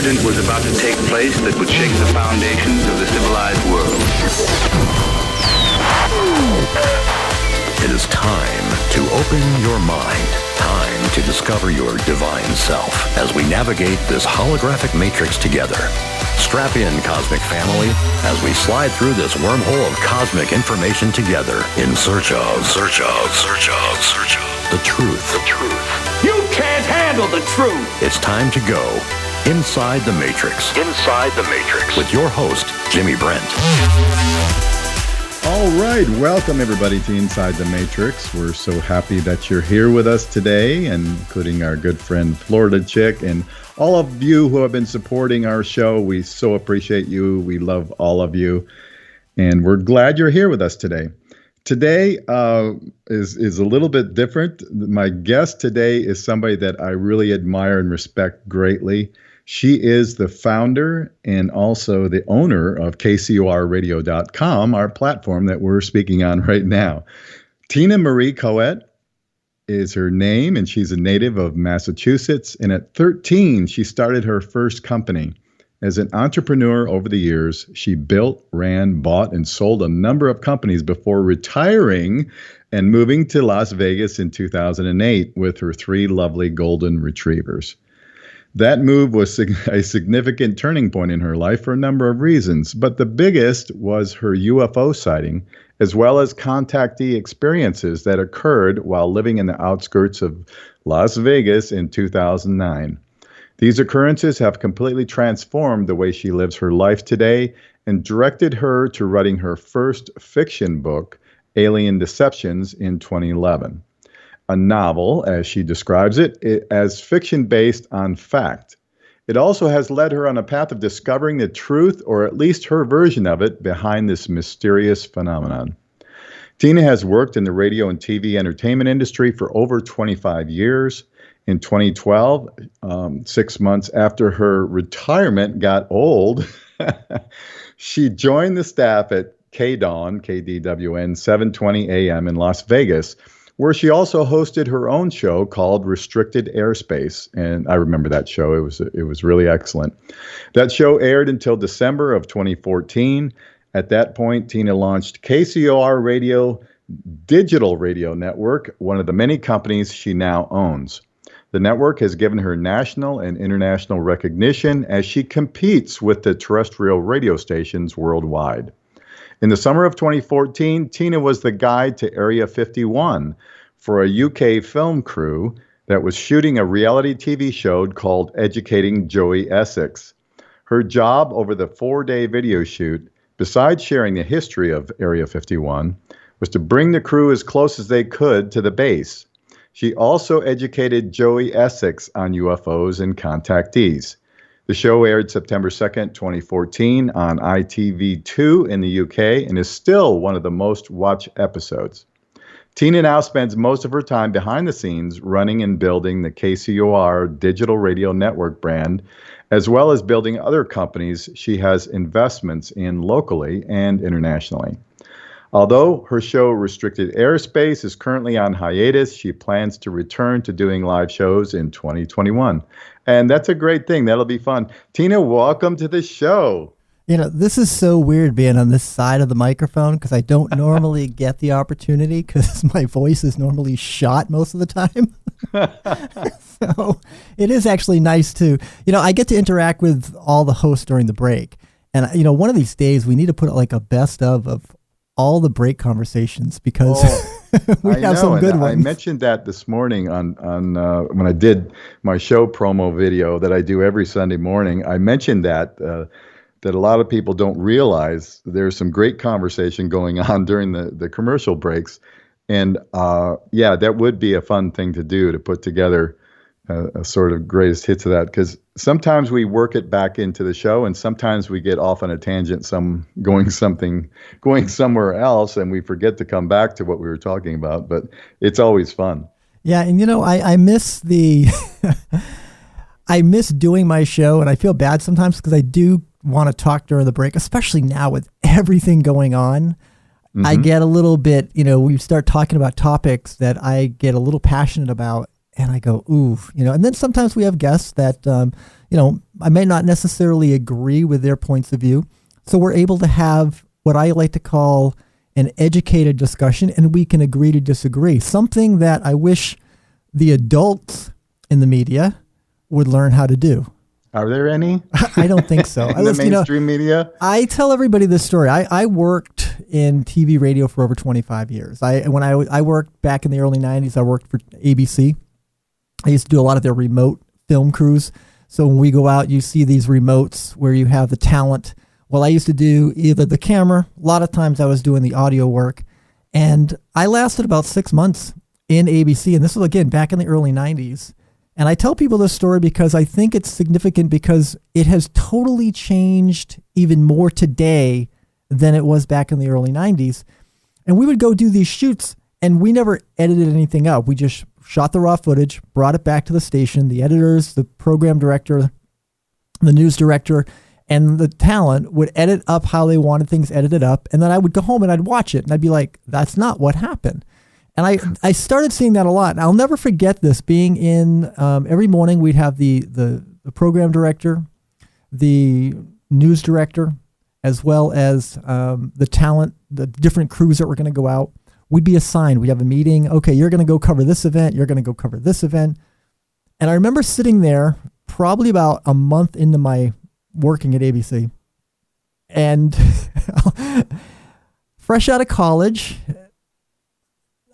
incident was about to take place that would shake the foundations of the civilized world. It is time to open your mind. Time to discover your divine self as we navigate this holographic matrix together. Strap in, Cosmic Family, as we slide through this wormhole of cosmic information together in search of the truth. You can't handle the truth. It's time to go inside the Matrix. With your host, Jimmy Brent. All right, welcome everybody to Inside the Matrix. We're so happy that you're here with us today, and including our good friend Florida Chick and all of you who have been supporting our show. We so appreciate you. We love all of you, and we're glad you're here with us today. Today is a little bit different. My guest today is somebody that I really admire and respect greatly. She is the founder and also the owner of KCORradio.com, our platform that we're speaking on right now. Tina Marie Caouette is her name, and she's a native of Massachusetts. And at 13, she started her first company. As an entrepreneur over the years, she built, ran, bought, and sold a number of companies before retiring and moving to Las Vegas in 2008 with her 3 lovely golden retrievers. That move was a significant turning point in her life for a number of reasons, but the biggest was her UFO sighting, as well as contactee experiences that occurred while living in the outskirts of Las Vegas in 2009. These occurrences have completely transformed the way she lives her life today and directed her to writing her first fiction book, Alien Deceptions, in 2011. A novel, as she describes it, as fiction based on fact. It also has led her on a path of discovering the truth, or at least her version of it, behind this mysterious phenomenon. Tina has worked in the radio and TV entertainment industry for over 25 years. In 2012, 6 months after her retirement got old, she joined the staff at KDWN, KDWN, 7:20 a.m. in Las Vegas, where she also hosted her own show called Restricted Airspace. And I remember that show. It was really excellent. That show aired until December of 2014. At that point, Tina launched KCOR Radio Digital Radio Network, one of the many companies she now owns. The network has given her national and international recognition as she competes with the terrestrial radio stations worldwide. In the summer of 2014, Tina was the guide to Area 51 for a UK film crew that was shooting a reality TV show called Educating Joey Essex. Her job over the 4-day video shoot, besides sharing the history of Area 51, was to bring the crew as close as they could to the base. She also educated Joey Essex on UFOs and contactees. The show aired September 2nd, 2014 on ITV2 in the UK and is still one of the most watched episodes. Tina now spends most of her time behind the scenes running and building the KCOR Digital Radio Network brand, as well as building other companies she has investments in locally and internationally. Although her show Restricted Airspace is currently on hiatus, she plans to return to doing live shows in 2021. And that's a great thing. That'll be fun. Tina, welcome to the show. You know, this is so weird being on this side of the microphone because I don't normally get the opportunity because my voice is normally shot most of the time. So it is actually nice to, I get to interact with all the hosts during the break. And, one of these days we need to put like a best of all the break conversations because we have some good ones. I mentioned that this morning on when I did my show promo video that I do every Sunday morning. I mentioned that a lot of people don't realize there's some great conversation going on during the commercial breaks. And that would be a fun thing to do, to put together a sort of greatest hits of that, because sometimes we work it back into the show and sometimes we get off on a tangent, going somewhere else, and we forget to come back to what we were talking about, but it's always fun. Yeah. And I miss I miss doing my show, and I feel bad sometimes because I do want to talk during the break, especially now with everything going on. Mm-hmm. I get a little bit, we start talking about topics that I get a little passionate about, And I go, ooh, and then sometimes we have guests that, I may not necessarily agree with their points of view. So we're able to have what I like to call an educated discussion, and we can agree to disagree. Something that I wish the adults in the media would learn how to do. Are there any? I don't think so. In the mainstream media? I tell everybody this story. I worked in TV radio for over 25 years. When I worked back in the early 90s, I worked for ABC. I used to do a lot of their remote film crews. So when we go out, you see these remotes where you have the talent. Well, I used to do either the camera. A lot of times I was doing the audio work. And I lasted about 6 months in ABC. And this was, again, back in the early 90s. And I tell people this story because I think it's significant because it has totally changed even more today than it was back in the early 90s. And we would go do these shoots and we never edited anything up. We just shot the raw footage, brought it back to the station. The editors, the program director, the news director, and the talent would edit up how they wanted things edited up. And then I would go home and I'd watch it and I'd be like, that's not what happened. And I started seeing that a lot. And I'll never forget this being in, every morning we'd have the program director, the news director, as well as the talent, the different crews that were going to go out. We'd be assigned. We'd have a meeting. Okay, you're going to go cover this event. You're going to go cover this event. And I remember sitting there probably about a month into my working at ABC. And fresh out of college,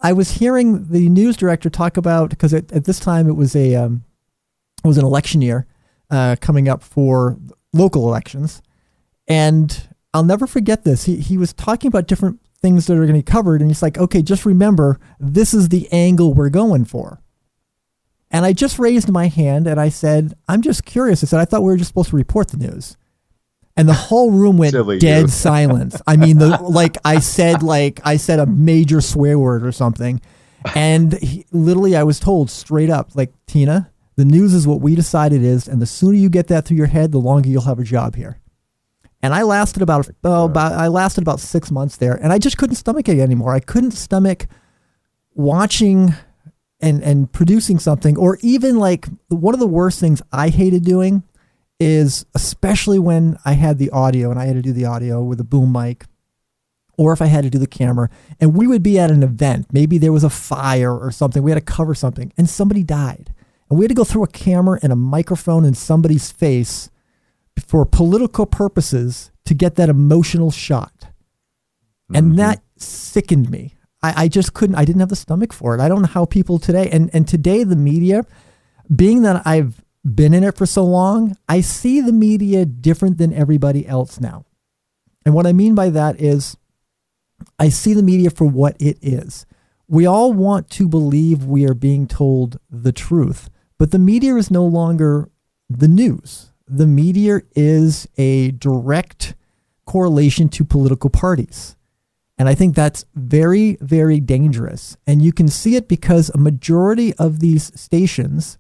I was hearing the news director talk about, because at this time it was an election year coming up for local elections. And I'll never forget this. He was talking about different things that are going to be covered. And he's like, okay, just remember, this is the angle we're going for. And I just raised my hand and I said, I'm just curious. I said, I thought we were just supposed to report the news. And the whole room went dead silence. I mean, I said a major swear word or something. And literally I was told straight up, like, Tina, the news is what we decided is. And the sooner you get that through your head, the longer you'll have a job here. And I lasted about 6 months there. And I just couldn't stomach it anymore. I couldn't stomach watching and producing something, or even like one of the worst things I hated doing is, especially when I had the audio and I had to do the audio with a boom mic, or if I had to do the camera, and we would be at an event, maybe there was a fire or something, we had to cover something, and somebody died. And we had to go through a camera and a microphone in somebody's face for political purposes to get that emotional shot. And that sickened me. I just couldn't, I didn't have the stomach for it. I don't know how people today, and today the media, being that I've been in it for so long, I see the media different than everybody else now. And what I mean by that is I see the media for what it is. We all want to believe we are being told the truth, but the media is no longer the news. The media is a direct correlation to political parties. And I think that's very, very dangerous. And you can see it because a majority of these stations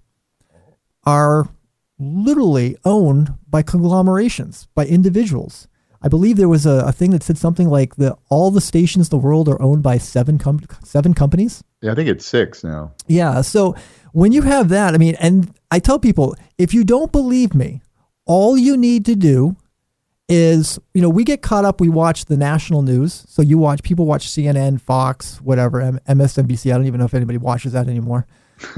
are literally owned by conglomerations, by individuals. I believe there was a thing that said something like all the stations in the world are owned by seven companies. Yeah, I think it's 6 now. Yeah. So when you have that, I mean, and I tell people, if you don't believe me, all you need to do is, we get caught up, we watch the national news. So people watch CNN, Fox, whatever, MSNBC. I don't even know if anybody watches that anymore.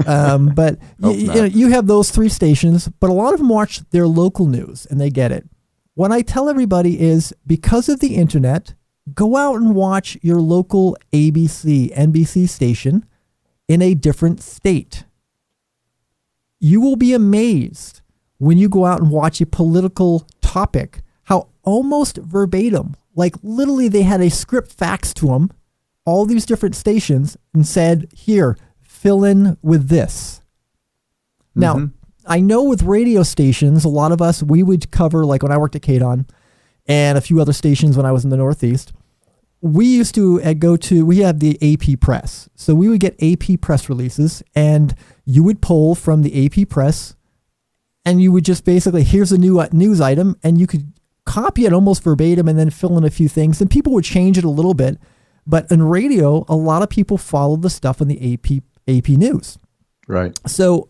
But you have those 3 stations, but a lot of them watch their local news and they get it. What I tell everybody is, because of the internet, go out and watch your local ABC, NBC station in a different state. You will be amazed when you go out and watch a political topic, how almost verbatim, like literally they had a script faxed to them, all these different stations, and said, here, fill in with this. Now, I know with radio stations, a lot of us, we would cover, like when I worked at Caouette and a few other stations when I was in the Northeast, we used to we had the AP press. So we would get AP press releases and you would pull from the AP press and you would just basically, here's a new news item, and you could copy it almost verbatim and then fill in a few things, and people would change it a little bit. But in radio, a lot of people follow the stuff in the AP news. Right. So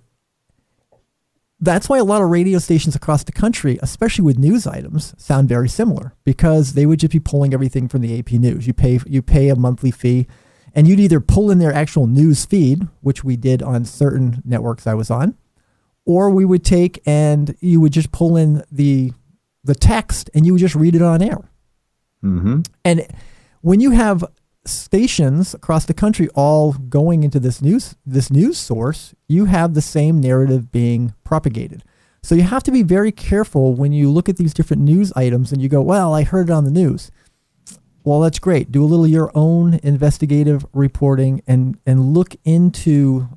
that's why a lot of radio stations across the country, especially with news items, sound very similar, because they would just be pulling everything from the AP News. You pay a monthly fee, and you'd either pull in their actual news feed, which we did on certain networks I was on, or we would take and you would just pull in the text and you would just read it on air. Mm-hmm. And when you have stations across the country all going into this news source, you have the same narrative being propagated. So you have to be very careful when you look at these different news items and you go, well, I heard it on the news. Well, that's great. Do a little your own investigative reporting and look into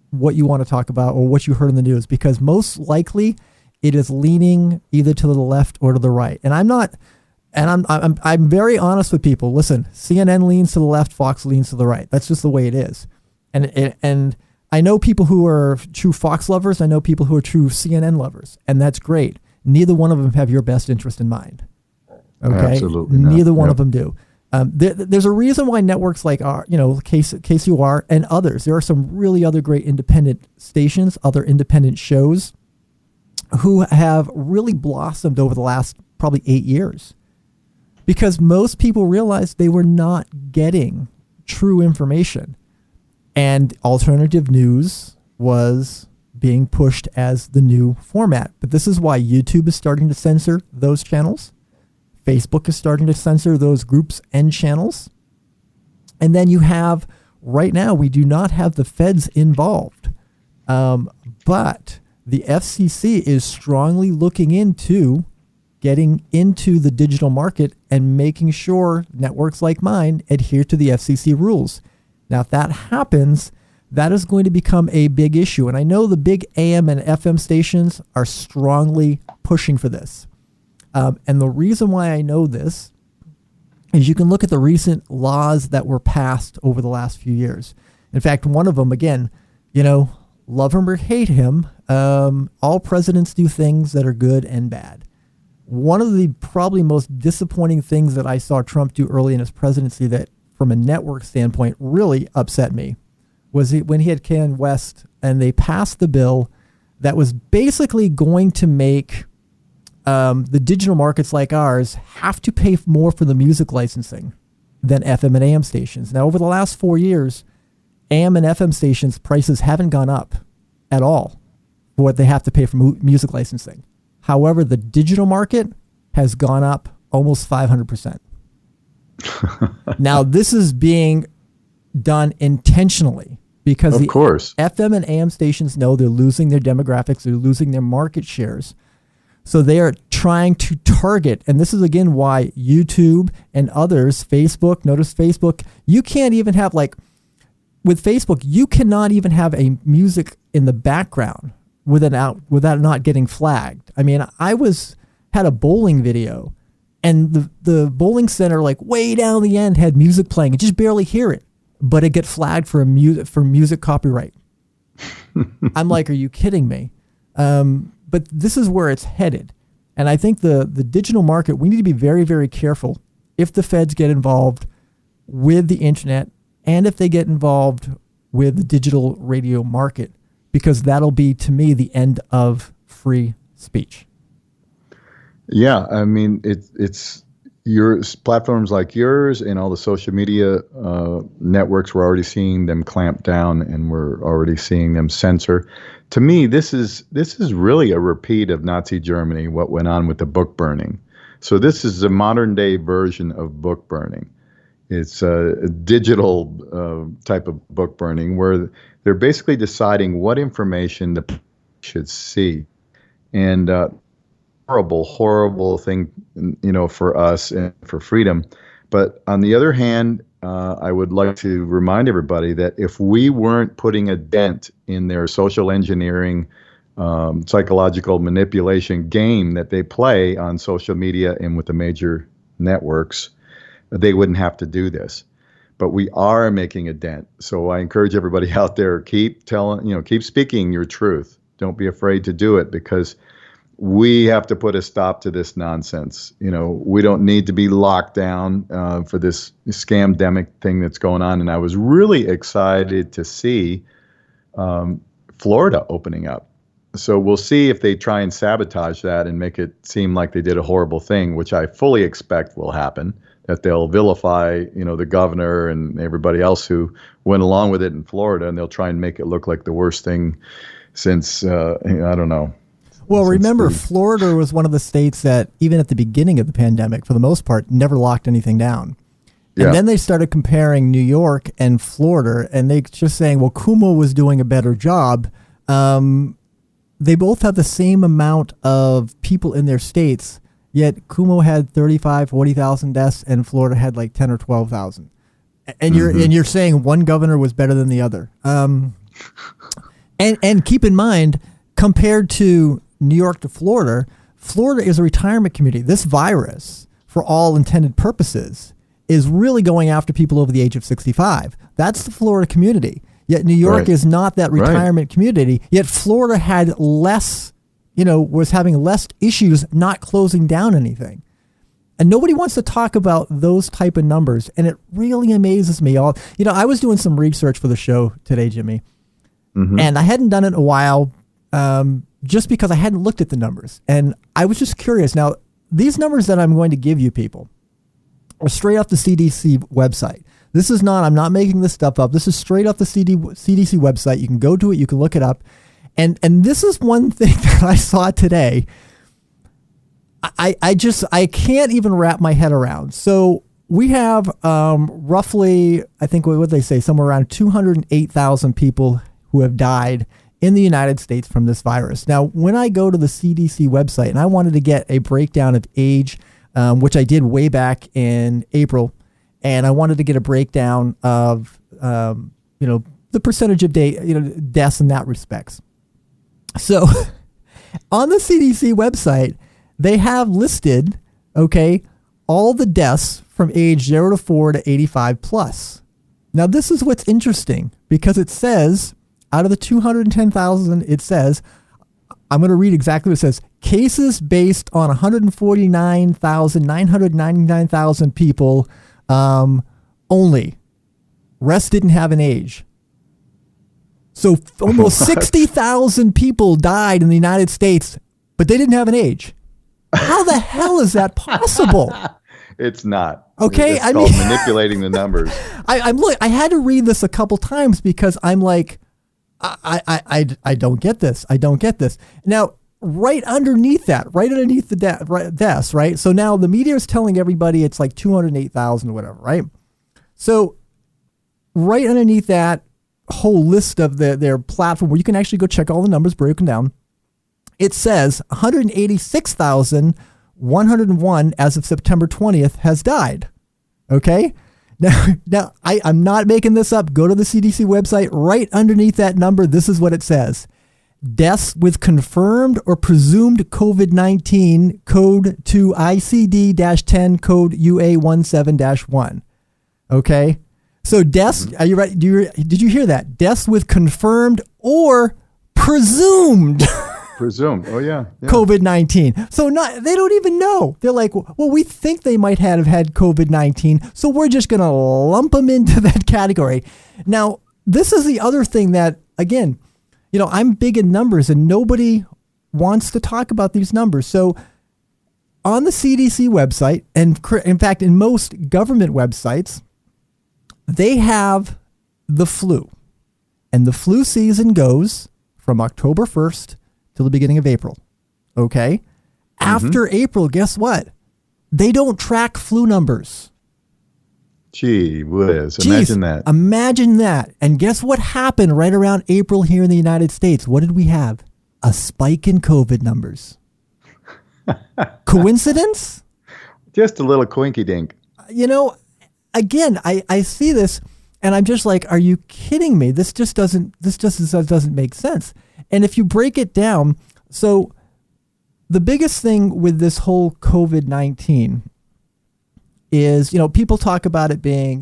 what you want to talk about or what you heard in the news, because most likely it is leaning either to the left or to the right. And I'm very honest with people. Listen, CNN leans to the left, Fox leans to the right. That's just the way it is. And I know people who are true Fox lovers. I know people who are true CNN lovers, and that's great. Neither one of them have your best interest in mind. Okay, absolutely. Neither one of them do. There's a reason why networks like KCOR and others. There are some really other great independent stations, other independent shows, who have really blossomed over the last probably 8 years. Because most people realized they were not getting true information. And alternative news was being pushed as the new format. But this is why YouTube is starting to censor those channels. Facebook is starting to censor those groups and channels. And then you have, right now, we do not have the feds involved. But the FCC is strongly looking into getting into the digital market and making sure networks like mine adhere to the FCC rules. Now, if that happens, that is going to become a big issue. And I know the big AM and FM stations are strongly pushing for this. And the reason why I know this is you can look at the recent laws that were passed over the last few years. In fact, one of them, again, love him or hate him, all presidents do things that are good and bad. One of the probably most disappointing things that I saw Trump do early in his presidency that from a network standpoint really upset me was when he had Kanye West and they passed the bill that was basically going to make the digital markets like ours have to pay more for the music licensing than FM and AM stations. Now, over the last 4 years, AM and FM stations prices haven't gone up at all for what they have to pay for music licensing. However, the digital market has gone up almost 500%. Now, this is being done intentionally because of course, FM and AM stations know they're losing their demographics, they're losing their market shares. So they are trying to target, and this is again why YouTube and others, notice Facebook, you can't even have with Facebook, you cannot even have a music in the background without not getting flagged. I mean, had a bowling video, and the bowling center, way down the end, had music playing. You just barely hear it, but it get flagged for music copyright. I'm like, are you kidding me? But this is where it's headed. And I think the digital market, we need to be very, very careful if the feds get involved with the internet and if they get involved with the digital radio market, because that'll be, to me, the end of free speech. Yeah, I mean, it's your platforms like yours and all the social media networks. We're already seeing them clamp down, and we're already seeing them censor. To me, this is really a repeat of Nazi Germany, what went on with the book burning. So this is a modern day version of book burning. It's a digital type of book burning where they're basically deciding what information the public should see. And horrible thing, for us and for freedom. But on the other hand, I would like to remind everybody that if we weren't putting a dent in their social engineering, psychological manipulation game that they play on social media and with the major networks, they wouldn't have to do this. But we are making a dent. So I encourage everybody out there, keep speaking your truth. Don't be afraid to do it, because we have to put a stop to this nonsense. We don't need to be locked down for this scamdemic thing that's going on. And I was really excited to see Florida opening up. So we'll see if they try and sabotage that and make it seem like they did a horrible thing, which I fully expect will happen, that they'll vilify, the governor and everybody else who went along with it in Florida, and they'll try and make it look like the worst thing since, I don't know. Well, remember, Florida was one of the states that, even at the beginning of the pandemic, for the most part, never locked anything down. And then they started comparing New York and Florida, and they just saying, well, Cuomo was doing a better job. They both have the same amount of people in their states, yet Cuomo had 35, 40,000 deaths, and Florida had like 10 or 12,000. And you're saying one governor was better than the other. And keep in mind, compared to New York to Florida, Florida is a retirement community. This virus, for all intended purposes, is really going after people over the age of 65. That's the Florida community. Yet New York is not that retirement community. Yet Florida had less, was having less issues not closing down anything. And nobody wants to talk about those type of numbers. And it really amazes me. I was doing some research for the show today, Jimmy, and I hadn't done it in a while just because I hadn't looked at the numbers. And I was just curious. Now, these numbers that I'm going to give you people are straight off the CDC website. I'm not making this stuff up. This is straight off the CDC website. You can go to it. You can look it up. And this is one thing that I saw today. I can't even wrap my head around. So we have roughly, I think what they say, somewhere around 208,000 people who have died in the United States from this virus. Now, when I go to the CDC website and I wanted to get a breakdown of age, which I did way back in April, and I wanted to get a breakdown of, the percentage of deaths in that respects. So on the CDC website, they have listed, all the deaths from age 0 to 4 to 85 plus. Now, this is what's interesting because it says out of the 210,000, it says, I'm going to read exactly what it says. Cases based on 999,000 people only. Rest didn't have an age. So almost 60,000 people died in the United States, but they didn't have an age. How the hell is that possible? It's not. Okay, it's called manipulating the numbers. I had to read this a couple times because I'm like, I don't get this. I don't get this. Now, right underneath the deaths, right? So now the media is telling everybody it's like 208,000 or whatever, right? So right underneath that whole list of their platform where you can actually go check all the numbers broken down, it says 186,101 as of September 20th has died. Okay? Now I'm not making this up. Go to the CDC website. Right underneath that number, this is what it says. Deaths with confirmed or presumed COVID-19 code to ICD-10 code UA17-1. Okay? So deaths, Are you ready? Did you hear that? Deaths with confirmed or presumed Presumed. Oh, yeah. COVID-19. So they don't even know. They're like, well, we think they might have had COVID-19, so we're just going to lump them into that category. Now, this is the other thing that, again, I'm big in numbers and nobody wants to talk about these numbers. So on the CDC website, and in fact, in most government websites, they have the flu. And the flu season goes from October 1st till the beginning of April. Okay? After April, guess what? They don't track flu numbers. Gee whiz. Imagine that. Imagine that. And guess what happened right around April here in the United States? What did we have? A spike in COVID numbers. Coincidence? Just a little quinky dink. Again, I see this and I'm just like, are you kidding me? This just doesn't make sense. And if you break it down, so the biggest thing with this whole COVID-19 is, people talk about it being,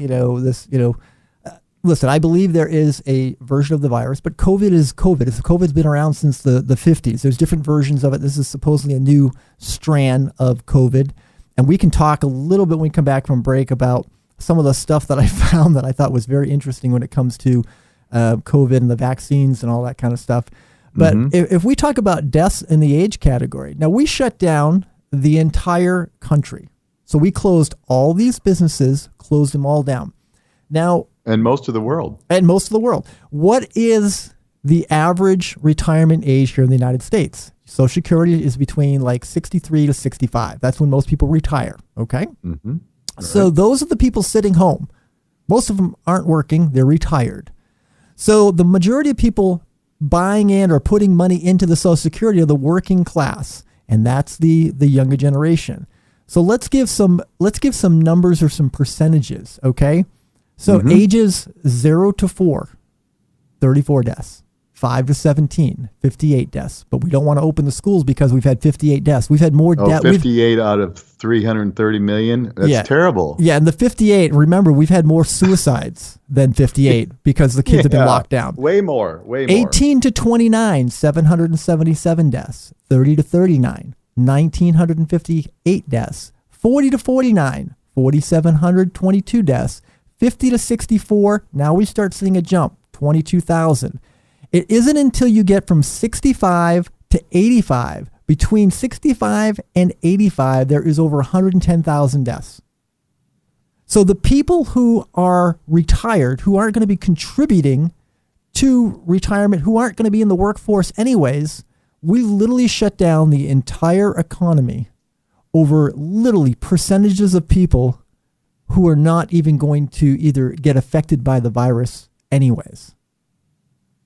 listen, I believe there is a version of the virus, but COVID is COVID. COVID's been around since the 50s. There's different versions of it. This is supposedly a new strand of COVID. And we can talk a little bit when we come back from break about some of the stuff that I found that I thought was very interesting when it comes to COVID and the vaccines and all that kind of stuff. But if we talk about deaths in the age category, now we shut down the entire country. So we closed all these businesses, closed them all down. Now, and most of the world. What is the average retirement age here in the United States? Social Security is between like 63 to 65. That's when most people retire. Okay. Mm-hmm. So those are the people sitting home. Most of them aren't working. They're retired. So the majority of people buying in or putting money into the Social Security are the working class, and that's the younger generation. So let's give some numbers or some percentages. Okay. So ages 0 to 4, 34 deaths. 5 to 17, 58 deaths. But we don't want to open the schools because we've had 58 deaths. We've had more deaths. 58 out of 330 million? That's terrible. Yeah, and the 58, remember, we've had more suicides than 58 because the kids have been locked down. Way more. 18 to 29, 777 deaths. 30 to 39, 1,958 deaths. 40 to 49, 4,722 deaths. 50 to 64, now we start seeing a jump, 22,000. It isn't until you get from 65 to 85, between 65 and 85, there is over 110,000 deaths. So the people who are retired, who aren't going to be contributing to retirement, who aren't going to be in the workforce anyways, we literally shut down the entire economy over literally percentages of people who are not even going to either get affected by the virus anyways.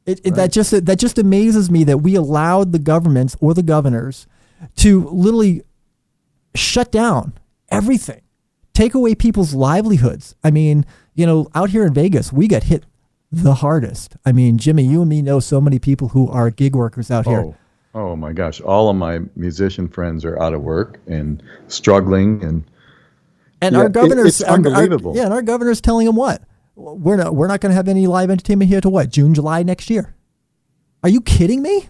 That just amazes me that we allowed the governments or the governors to literally shut down everything, take away people's livelihoods. I mean, out here in Vegas, we got hit the hardest. I mean, Jimmy, you and me know so many people who are gig workers out here. Oh my gosh. All of my musician friends are out of work and struggling. And our governors, it's unbelievable. And our governor's telling them what? We're not going to have any live entertainment here to what? June, July next year? Are you kidding me?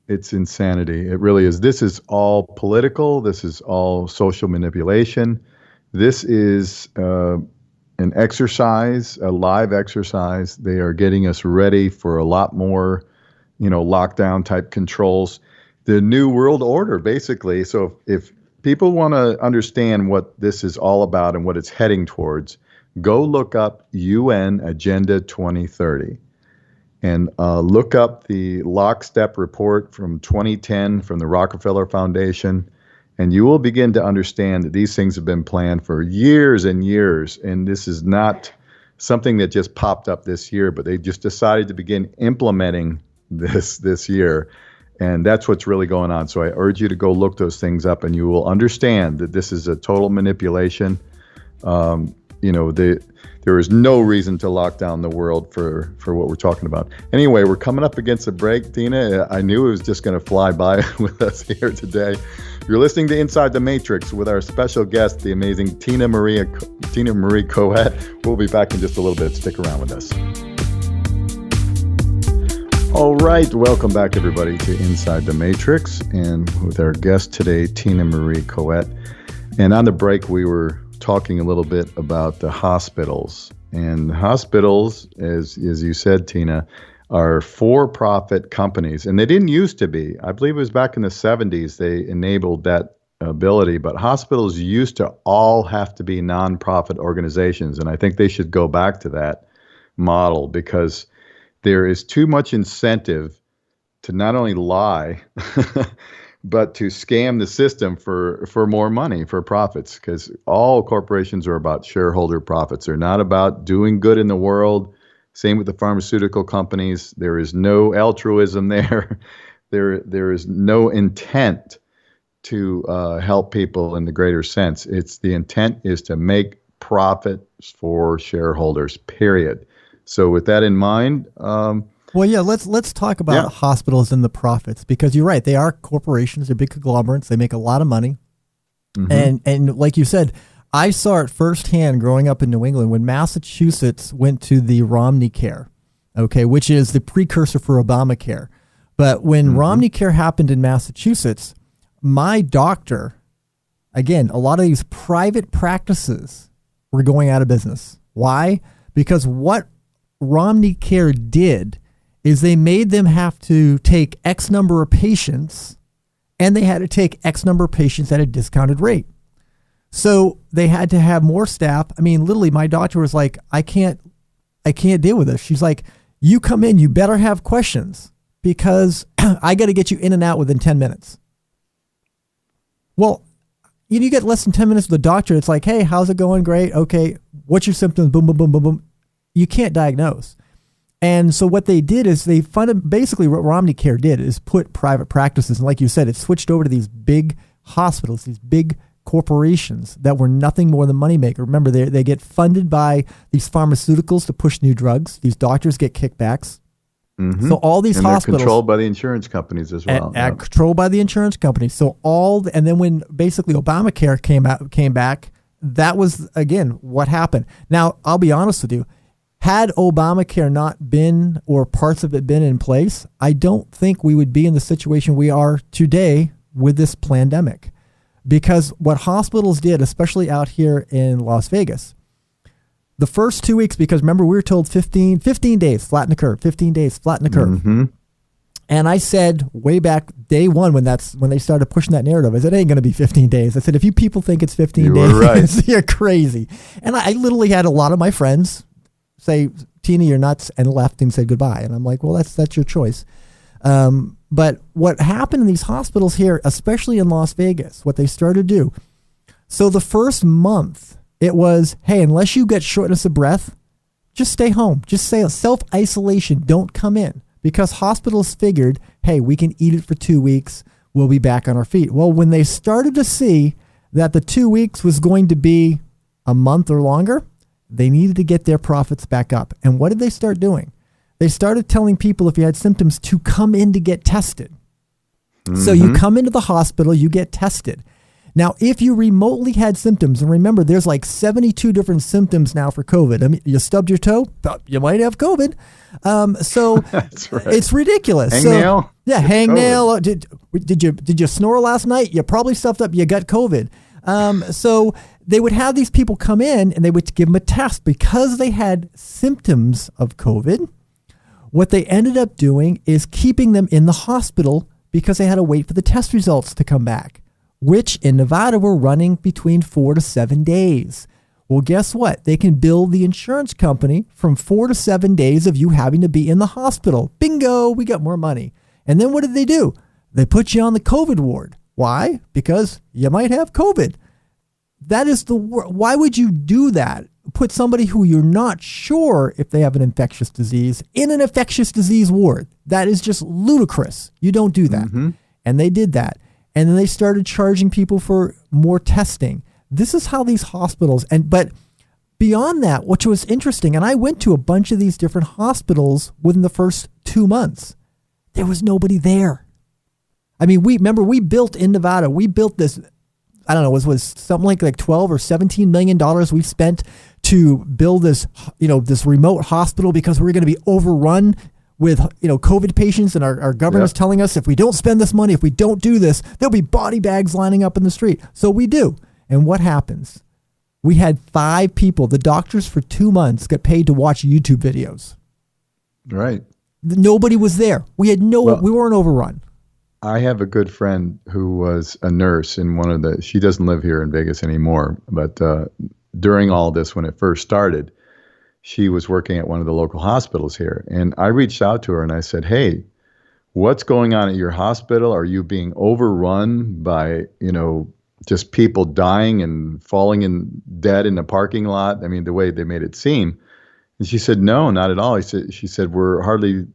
It's insanity. It really is. This is all political. This is all social manipulation. This is an exercise, a live exercise. They are getting us ready for a lot more, lockdown type controls. The new world order, basically. So if people want to understand what this is all about and what it's heading towards, go look up UN Agenda 2030 and look up the lockstep report from 2010 from the Rockefeller Foundation, and you will begin to understand that these things have been planned for years and years, and this is not something that just popped up this year, but they just decided to begin implementing this year, and that's what's really going on. So I urge you to go look those things up, and you will understand that this is a total manipulation. There is no reason to lock down the world for what we're talking about. Anyway, we're coming up against a break, Tina. I knew it was just going to fly by with us here today. You're listening to Inside the Matrix with our special guest, the amazing Tina Marie Caouette. We'll be back in just a little bit. Stick around with us. All right, welcome back, everybody, to Inside the Matrix, and with our guest today, Tina Marie Caouette. And on the break, we were talking a little bit about the hospitals. And hospitals, as you said, Tina, are for-profit companies. And they didn't used to be. I believe it was back in the 70s they enabled that ability. But hospitals used to all have to be nonprofit organizations. And I think they should go back to that model because there is too much incentive to not only lie, but to scam the system for more money, for profits, because all corporations are about shareholder profits. They're not about doing good in the world. Same with the pharmaceutical companies. There is no altruism there. There is no intent to help people in the greater sense. The intent is to make profits for shareholders, period. So with that in mind, let's talk about hospitals and the profits, because you're right. They are corporations. They're big conglomerates. They make a lot of money. Mm-hmm. And like you said, I saw it firsthand growing up in New England when Massachusetts went to the Romney Care, which is the precursor for Obamacare. But when Romney Care happened in Massachusetts, my doctor, again, a lot of these private practices were going out of business. Why? Because what Romney Care did is they made them have to take X number of patients, and they had to take X number of patients at a discounted rate. So they had to have more staff. I mean, literally, my doctor was like, I can't deal with this. She's like, you come in, you better have questions because I got to get you in and out within 10 minutes. Well, you get less than 10 minutes with the doctor. It's like, hey, how's it going? Great. Okay. What's your symptoms? Boom, boom, boom, boom, boom. You can't diagnose. And so what they did is they funded, basically what Romney Care did is put private practices. And like you said, it switched over to these big hospitals, these big corporations that were nothing more than moneymaker. Remember, they get funded by these pharmaceuticals to push new drugs. These doctors get kickbacks. Mm-hmm. So all these hospitals they're controlled by the insurance companies as well. Controlled by the insurance companies. So and then when basically Obamacare came back, that was again what happened. Now I'll be honest with you. Had Obamacare not been, or parts of it been in place, I don't think we would be in the situation we are today with this pandemic. Because what hospitals did, especially out here in Las Vegas, the first 2 weeks, because remember we were told 15 days, flatten the curve, 15 days, flatten the curve. Mm-hmm. And I said way back day one when they started pushing that narrative, I said, it ain't going to be 15 days. I said, if you people think it's 15 days, right. You're crazy. And I literally had a lot of my friends say, Tina, you're nuts, and left and said goodbye. And I'm like, well, that's your choice. But what happened in these hospitals here, especially in Las Vegas, what they started to do. So the first month it was, hey, unless you get shortness of breath, just stay home. Just say self-isolation. Don't come in, because hospitals figured, hey, we can eat it for 2 weeks. We'll be back on our feet. Well, when they started to see that the 2 weeks was going to be a month or longer, they needed to get their profits back up. And what did they start doing? They started telling people if you had symptoms to come in to get tested. Mm-hmm. So you come into the hospital, you get tested. Now, if you remotely had symptoms, and remember, there's like 72 different symptoms now for COVID. I mean, you stubbed your toe, you might have COVID. So that's right. It's ridiculous. Hangnail? Yeah, hangnail. Did you snore last night? You probably stuffed up. You got COVID. So they would have these people come in and they would give them a test because they had symptoms of COVID. What they ended up doing is keeping them in the hospital because they had to wait for the test results to come back, which in Nevada were running between 4 to 7 days. Well, guess what? They can bill the insurance company from 4 to 7 days of you having to be in the hospital. Bingo, we got more money. And then what did they do? They put you on the COVID ward. Why? Because you might have COVID. That is why would you do that? Put somebody who you're not sure if they have an infectious disease in an infectious disease ward. That is just ludicrous. You don't do that. Mm-hmm. And they did that. And then they started charging people for more testing. This is how these hospitals, but beyond that, which was interesting, and I went to a bunch of these different hospitals within the first 2 months, there was nobody there. I mean, we built in Nevada, we built this, I don't know, was something like 12 or $17 million we spent to build this, this remote hospital because we were going to be overrun with, COVID patients, and our governor's telling us if we don't spend this money, if we don't do this, there'll be body bags lining up in the street. So we do. And what happens? We had 5 people, the doctors for 2 months got paid to watch YouTube videos. Right. Nobody was there. We weren't overrun. I have a good friend who was a nurse in she doesn't live here in Vegas anymore, but during all this, when it first started, she was working at one of the local hospitals here. And I reached out to her and I said, hey, what's going on at your hospital? Are you being overrun by, just people dying and falling dead in the parking lot? I mean, the way they made it seem. And she said, no, not at all. She said, how do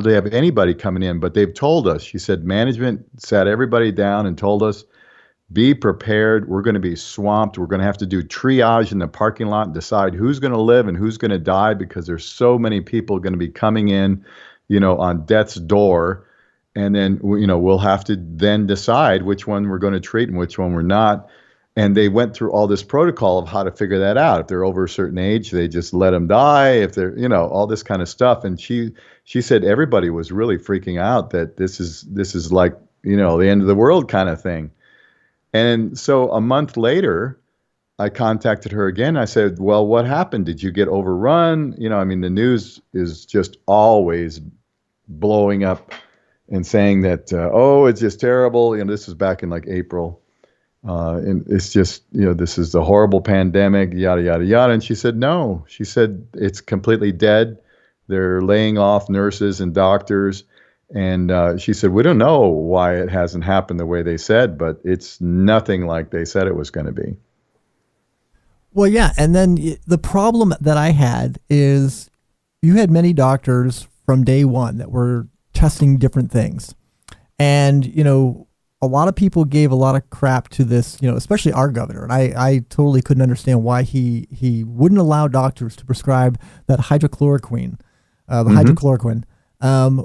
they have anybody coming in? But they've told us, she said, management sat everybody down and told us, be prepared. We're going to be swamped. We're going to have to do triage in the parking lot and decide who's going to live and who's going to die because there's so many people going to be coming in, on death's door. And then, we'll have to then decide which one we're going to treat and which one we're not. And they went through all this protocol of how to figure that out. If they're over a certain age, they just let them die. If they're, all this kind of stuff. And she said everybody was really freaking out that this is like, the end of the world kind of thing. And so a month later, I contacted her again. I said, well, what happened? Did you get overrun? I mean, the news is just always blowing up and saying that, oh, it's just terrible. This is back in like April. And it's just, this is the horrible pandemic, yada, yada, yada. And she said, no. She said, it's completely dead. They're laying off nurses and doctors. And she said, we don't know why it hasn't happened the way they said, but it's nothing like they said it was going to be. Well, yeah. And then the problem that I had is you had many doctors from day one that were testing different things. And, a lot of people gave a lot of crap to this, especially our governor. And I totally couldn't understand why he wouldn't allow doctors to prescribe that hydrochloroquine, hydrochloroquine,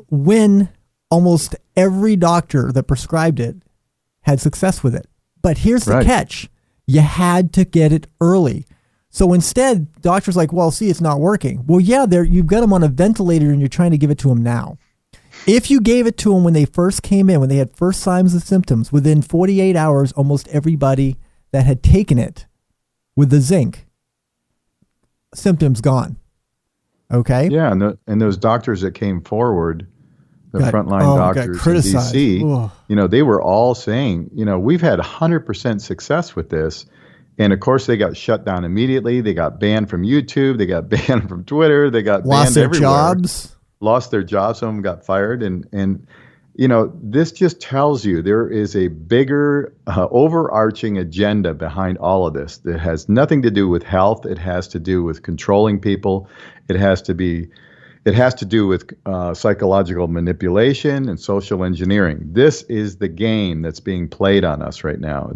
when almost every doctor that prescribed it had success with it. But here's the catch. You had to get it early. So instead, doctors like, well, see, it's not working. Well, yeah, you've got them on a ventilator and you're trying to give it to them now. If you gave it to them when they first came in, when they had first signs and symptoms, within 48 hours, almost everybody that had taken it with the zinc, symptoms gone. Okay? Yeah, and those doctors that came forward, the frontline doctors in D.C., they were all saying, we've had 100% success with this. And of course, they got shut down immediately. They got banned from YouTube. They got banned from Twitter. They got lost banned their everywhere. jobs. Lost their jobs. Some of them got fired. And this just tells you there is a bigger overarching agenda behind all of this that has nothing to do with health. It has to do with controlling people. It has to do with psychological manipulation and social engineering. This is the game that's being played on us right now.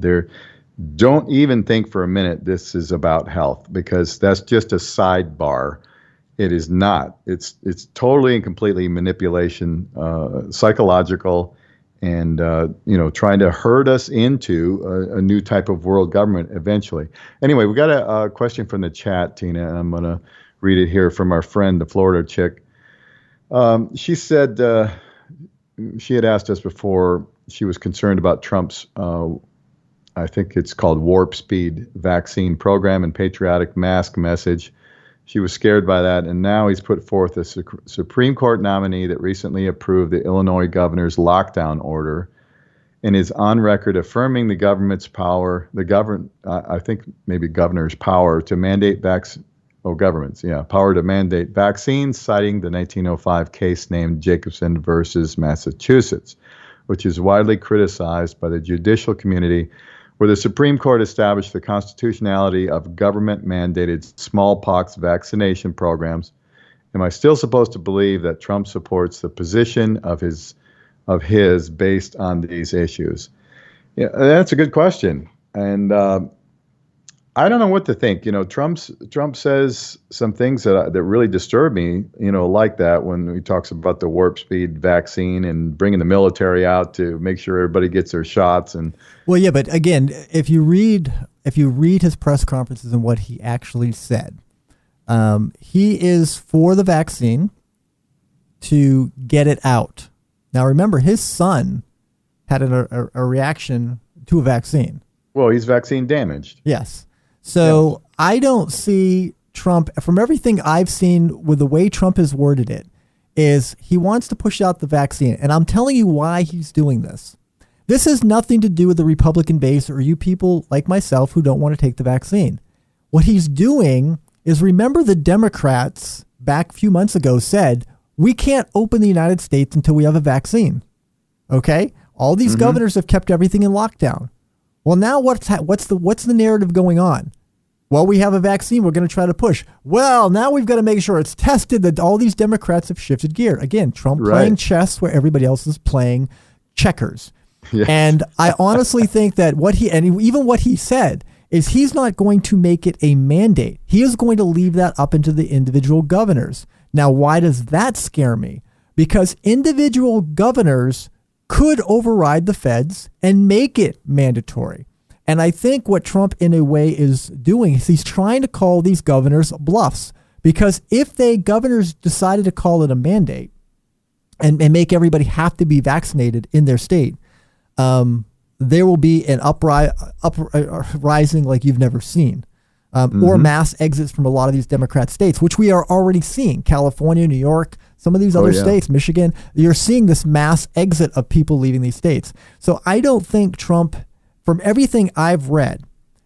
Don't even think for a minute this is about health, because that's just a sidebar. It is not. It's totally and completely manipulation, psychological, and trying to herd us into a new type of world government eventually. Anyway, we got a question from the chat, Tina, and I'm going to read it here from our friend, the Florida chick. She said she had asked us before. She was concerned about Trump's I think it's called warp speed vaccine program and patriotic mask message. She was scared by that, and now he's put forth a Supreme Court nominee that recently approved the Illinois governor's lockdown order and is on record affirming the government's power, I think maybe governor's power to mandate power to mandate vaccines, citing the 1905 case named Jacobson versus Massachusetts, which is widely criticized by the judicial community, where the Supreme Court established the constitutionality of government-mandated smallpox vaccination programs. Am I still supposed to believe that Trump supports the position of his based on these issues? Yeah, that's a good question, and I don't know what to think. Trump says some things that really disturb me. Like that when he talks about the warp speed vaccine and bringing the military out to make sure everybody gets their shots. And well, yeah, but again, if you read his press conferences and what he actually said, he is for the vaccine to get it out. Now, remember, his son had a reaction to a vaccine. Well, he's vaccine damaged. Yes. So I don't see Trump, from everything I've seen with the way Trump has worded it, is he wants to push out the vaccine. And I'm telling you why he's doing this. This has nothing to do with the Republican base or you people like myself who don't want to take the vaccine. What he's doing is, remember, the Democrats back a few months ago said, we can't open the United States until we have a vaccine. Okay? All these governors have kept everything in lockdown. Well, now what's the narrative going on? Well, we have a vaccine. We're going to try to push. Well, now we've got to make sure it's tested. That all these Democrats have shifted gear. Again, Trump playing chess where everybody else is playing checkers. Yes. And I honestly think that what he said is he's not going to make it a mandate. He is going to leave that up into the individual governors. Now, why does that scare me? Because individual governors could override the feds and make it mandatory. And I think what Trump, in a way, is doing is he's trying to call these governors bluffs. Because if governors decided to call it a mandate and make everybody have to be vaccinated in their state, there will be an uprising like you've never seen, or mass exits from a lot of these Democrat states, which we are already seeing. California, New York, some of these other states, Michigan, you're seeing this mass exit of people leaving these states. So I don't think Trump, from everything I've read,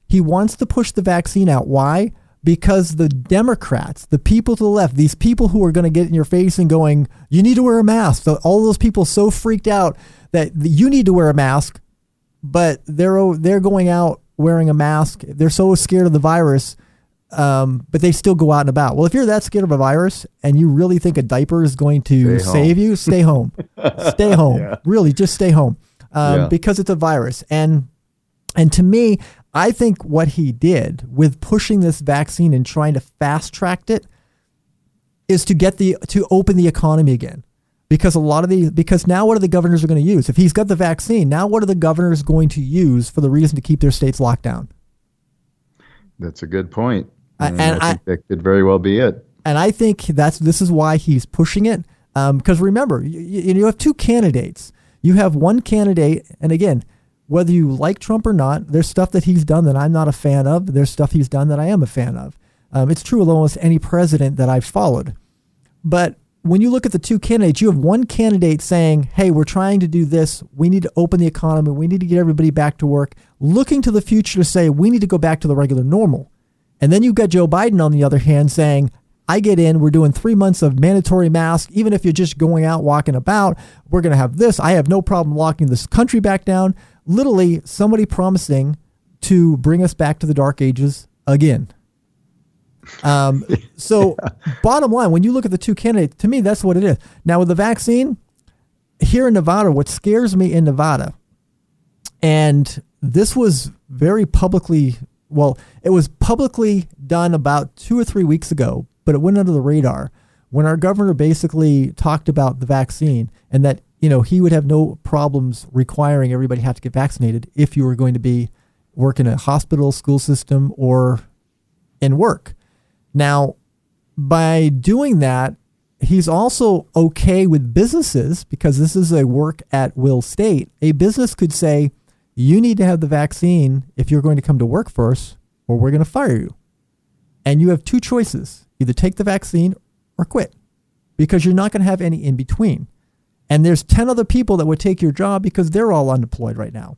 he wants to push the vaccine out. Why? Because the Democrats, the people to the left, these people who are going to get in your face and going, you need to wear a mask. So all those people so freaked out that you need to wear a mask, but they're going out wearing a mask. They're so scared of the virus, but they still go out and about. Well, if you're that scared of a virus and you really think a diaper is going to save you, stay home. Stay home. Yeah. Really, just stay home because it's a virus. And to me, I think what he did with pushing this vaccine and trying to fast track it is to open the economy again. Because because now what are the governors are going to use? If he's got the vaccine, now what are the governors going to use for the reason to keep their states locked down? That's a good point. I think that could very well be it. And I think this is why he's pushing it. Because remember, you have two candidates. You have one candidate, and again, whether you like Trump or not, there's stuff that he's done that I'm not a fan of. There's stuff he's done that I am a fan of. It's true of almost any president that I've followed. But when you look at the two candidates, you have one candidate saying, hey, we're trying to do this. We need to open the economy. We need to get everybody back to work, looking to the future to say we need to go back to the regular normal. And then you've got Joe Biden, on the other hand, saying, I get in, we're doing 3 months of mandatory masks. Even if you're just going out, walking about, we're going to have this. I have no problem locking this country back down. Literally somebody promising to bring us back to the dark ages again. So bottom line, when you look at the two candidates, to me, that's what it is. Now with the vaccine here in Nevada, what scares me in Nevada, and this was very publicly, it was publicly done about 2 or 3 weeks ago, but it went under the radar when our governor basically talked about the vaccine and that, he would have no problems requiring everybody have to get vaccinated if you were going to work in a hospital, school system, or in work. Now, by doing that, he's also okay with businesses, because this is a work at will state. A business could say, you need to have the vaccine if you're going to come to work first, or we're going to fire you. And you have two choices, either take the vaccine or quit, because you're not going to have any in between. And there's 10 other people that would take your job because they're all unemployed right now.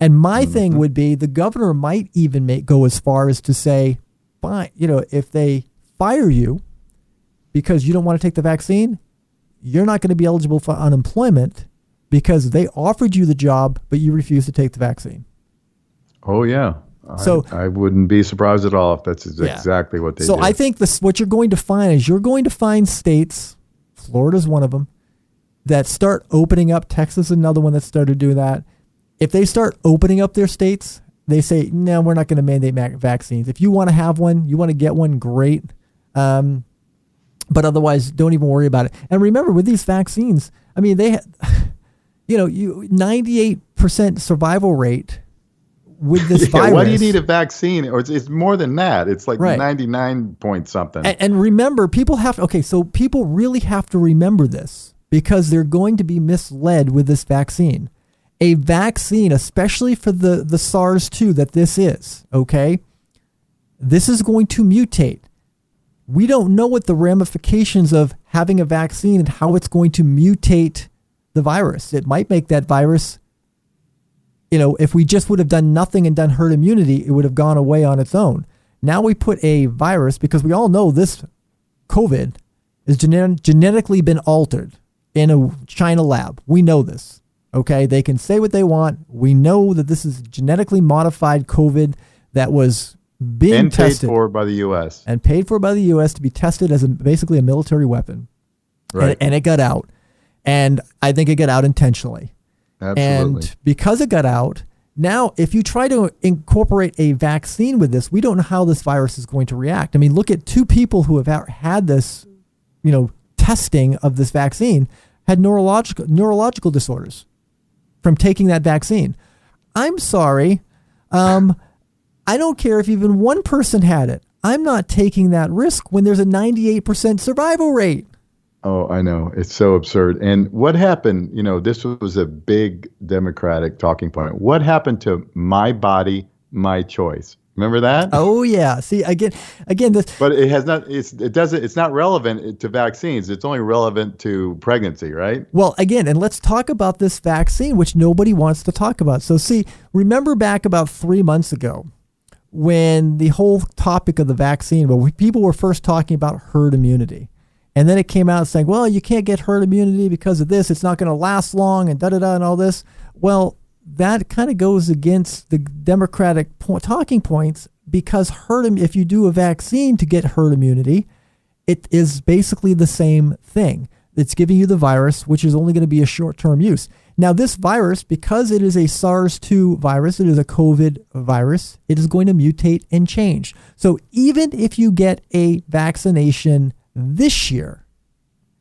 And my thing would be the governor might even go as far as to say, fine, if they fire you because you don't want to take the vaccine, you're not going to be eligible for unemployment because they offered you the job, but you refuse to take the vaccine. Oh, yeah. So I wouldn't be surprised at all if that's exactly what they do. So I think what you're going to find is you're going to find states, Florida's one of them, that start opening up. Texas is another one that started doing that. If they start opening up their states, they say, no, we're not going to mandate vaccines. If you want to have one, you want to get one, great. But otherwise, don't even worry about it. And remember, with these vaccines, I mean, they, 98% survival rate with this virus. Why do you need a vaccine? Or it's more than that. It's like 99 point something. And remember, people really have to remember this, because they're going to be misled with this vaccine. A vaccine, especially for the SARS-2 that this is, okay? This is going to mutate. We don't know what the ramifications of having a vaccine and how it's going to mutate the virus. It might make that virus, if we just would have done nothing and done herd immunity, it would have gone away on its own. Now we put a virus, because we all know this COVID is genetically been altered in a China lab. We know this. Okay, they can say what they want. We know that this is genetically modified COVID that was being tested. And paid for by the U.S. And paid for by the U.S. to be tested as basically a military weapon. Right. And it got out. And I think it got out intentionally. Absolutely. And because it got out, now if you try to incorporate a vaccine with this, we don't know how this virus is going to react. I mean, look at two people who have had this, testing of this vaccine, had neurological disorders from taking that vaccine. I'm sorry. I don't care if even one person had it. I'm not taking that risk when there's a 98% survival rate. Oh, I know. It's so absurd. And what happened, this was a big Democratic talking point. What happened to my body, my choice? Remember that? Oh yeah. See, again, this. But it has not, it's not relevant to vaccines. It's only relevant to pregnancy, right? Well, again, and let's talk about this vaccine, which nobody wants to talk about. So see, remember back about 3 months ago when the whole topic of the vaccine, well, people were first talking about herd immunity. And then it came out saying, well, you can't get herd immunity because of this. It's not going to last long and da-da-da and all this. Well, that kind of goes against the Democratic talking points because if you do a vaccine to get herd immunity, it is basically the same thing. It's giving you the virus, which is only going to be a short-term use. Now, this virus, because it is a SARS-2 virus, it is a COVID virus, it is going to mutate and change. So even if you get a vaccination this year,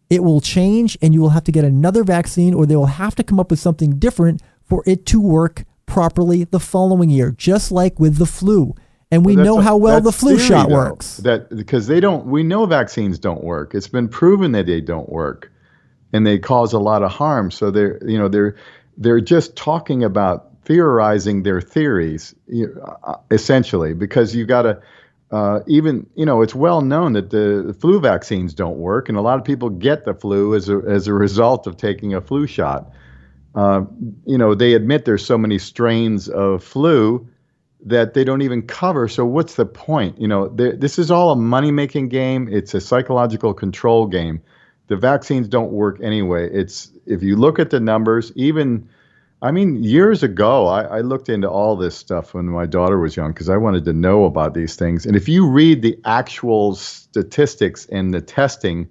it will change and you will have to get another vaccine, or they will have to come up with something different for it to work properly the following year, just like with the flu. And we know how well the flu shot works. Because we know vaccines don't work. It's been proven that they don't work, and they cause a lot of harm. So they're just talking about theorizing their theories, essentially, because you got to. It's well known that the flu vaccines don't work, and a lot of people get the flu as a result of taking a flu shot. They admit there's so many strains of flu that they don't even cover. So what's the point? This is all a money-making game. It's a psychological control game. The vaccines don't work anyway. If you look at the numbers, years ago, I looked into all this stuff when my daughter was young because I wanted to know about these things. And if you read the actual statistics and the testing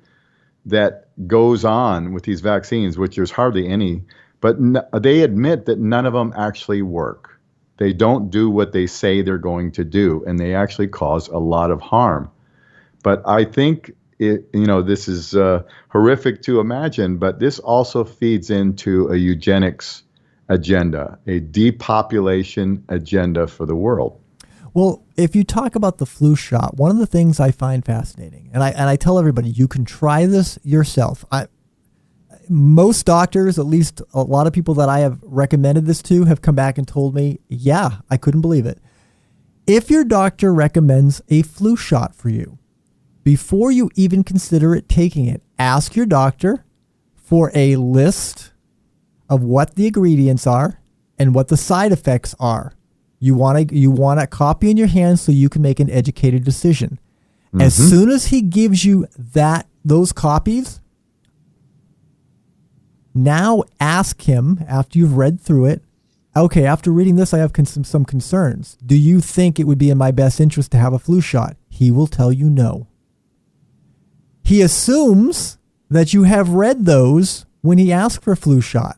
that goes on with these vaccines, which there's hardly any, but they admit that none of them actually work. They don't do what they say they're going to do, and they actually cause a lot of harm. But I think this is horrific to imagine, but this also feeds into a eugenics agenda, a depopulation agenda for the world. Well, if you talk about the flu shot, one of the things I find fascinating, and I tell everybody, you can try this yourself. Most doctors, at least a lot of people that I have recommended this to, have come back and told me, yeah, I couldn't believe it. If your doctor recommends a flu shot for you, before you even consider taking it, ask your doctor for a list of what the ingredients are and what the side effects are. You want a copy in your hand so you can make an educated decision. Mm-hmm. As soon as he gives you those copies, now ask him, after you've read through it, okay, after reading this, I have some concerns. Do you think it would be in my best interest to have a flu shot? He will tell you no. He assumes that you have read those when he asks for a flu shot,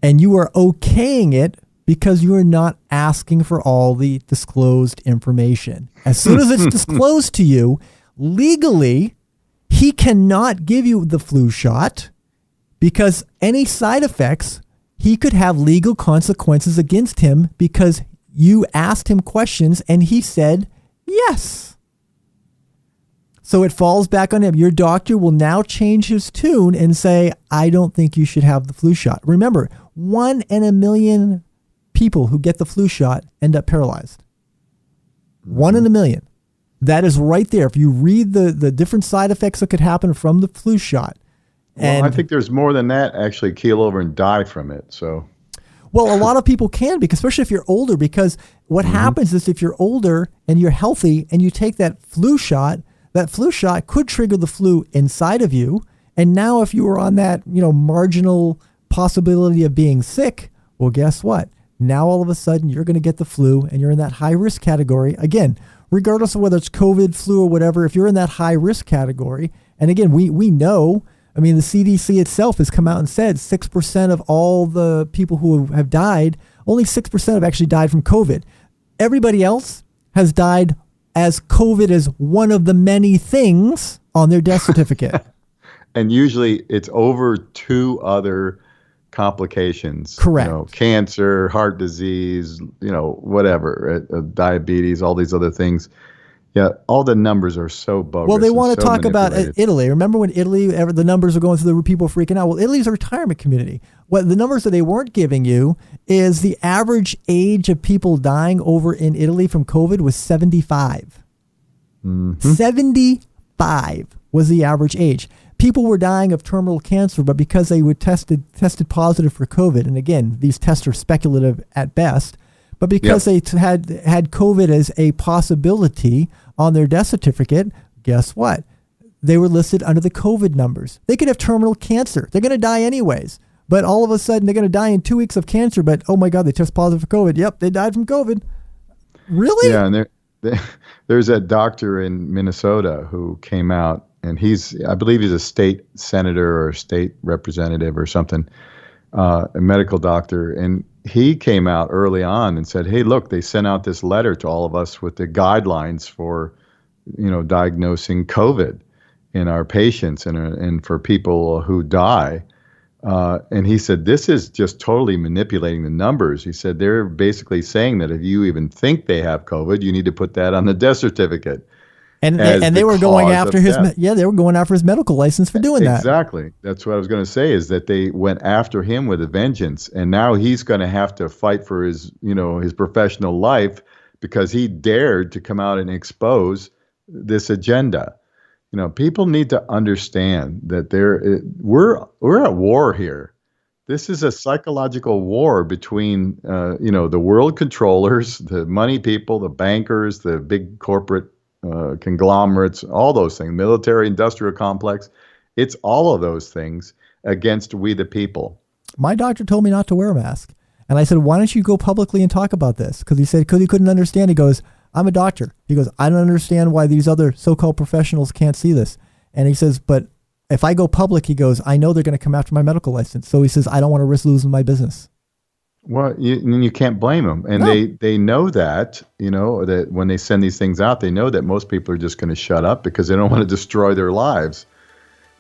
and you are okaying it because you are not asking for all the disclosed information. As soon as it's disclosed to you, legally, he cannot give you the flu shot, because any side effects, he could have legal consequences against him because you asked him questions and he said yes. So it falls back on him. Your doctor will now change his tune and say, I don't think you should have the flu shot. Remember, 1 in a million people who get the flu shot end up paralyzed. 1 in a million. That is right there. If you read the different side effects that could happen from the flu shot. Well, I think there's more than that actually keel over and die from it. So, well, a lot of people can, because especially if you're older, because what happens is if you're older and you're healthy and you take that flu shot could trigger the flu inside of you. And now if you were on that, marginal possibility of being sick, well, guess what? Now all of a sudden you're going to get the flu and you're in that high risk category. Again, regardless of whether it's COVID, flu, or whatever, if you're in that high risk category, and again, we know, the CDC itself has come out and said 6% of all the people who have died, only 6% have actually died from COVID. Everybody else has died as COVID is one of the many things on their death certificate. And usually it's over 2 other complications. Correct. Cancer, heart disease, whatever, diabetes, all these other things. Yeah, all the numbers are so bogus. Well, they want to so talk about Italy. Remember when Italy, the numbers were going through, there were people freaking out. Well, Italy's a retirement community. What the numbers that they weren't giving you is the average age of people dying over in Italy from COVID was 75. 75 was the average age. People were dying of terminal cancer, but because they were tested positive for COVID, and again, these tests are speculative at best, but because they had COVID as a possibility on their death certificate, guess what? They were listed under the COVID numbers. They could have terminal cancer. They're going to die anyways. But all of a sudden, they're going to die in 2 weeks of cancer. But, oh, my God, they test positive for COVID. Yep, they died from COVID. Really? Yeah, and there's a doctor in Minnesota who came out, and I believe he's a state senator or state representative or something, a medical doctor, and he came out early on and said, hey, look, they sent out this letter to all of us with the guidelines for, diagnosing COVID in our patients and for people who die. And he said, this is just totally manipulating the numbers. He said, they're basically saying that if you even think they have COVID, you need to put that on the death certificate. And they were going after they were going after his medical license for doing that. Exactly. That's what I was going to say, is that they went after him with a vengeance, and now he's going to have to fight for his professional life because he dared to come out and expose this agenda. People need to understand that we're at war here. This is a psychological war between the world controllers, the money people, the bankers, the big corporate conglomerates, all those things, military industrial complex. It's all of those things against we the people. My doctor told me not to wear a mask. And I said, why don't you go publicly and talk about this? Because he couldn't understand. He goes, I'm a doctor. He goes, I don't understand why these other so-called professionals can't see this. And he says, but if I go public, he goes, I know they're going to come after my medical license. So he says, I don't want to risk losing my business. Well, you can't blame them. And they know that, that when they send these things out, they know that most people are just going to shut up because they don't want to destroy their lives.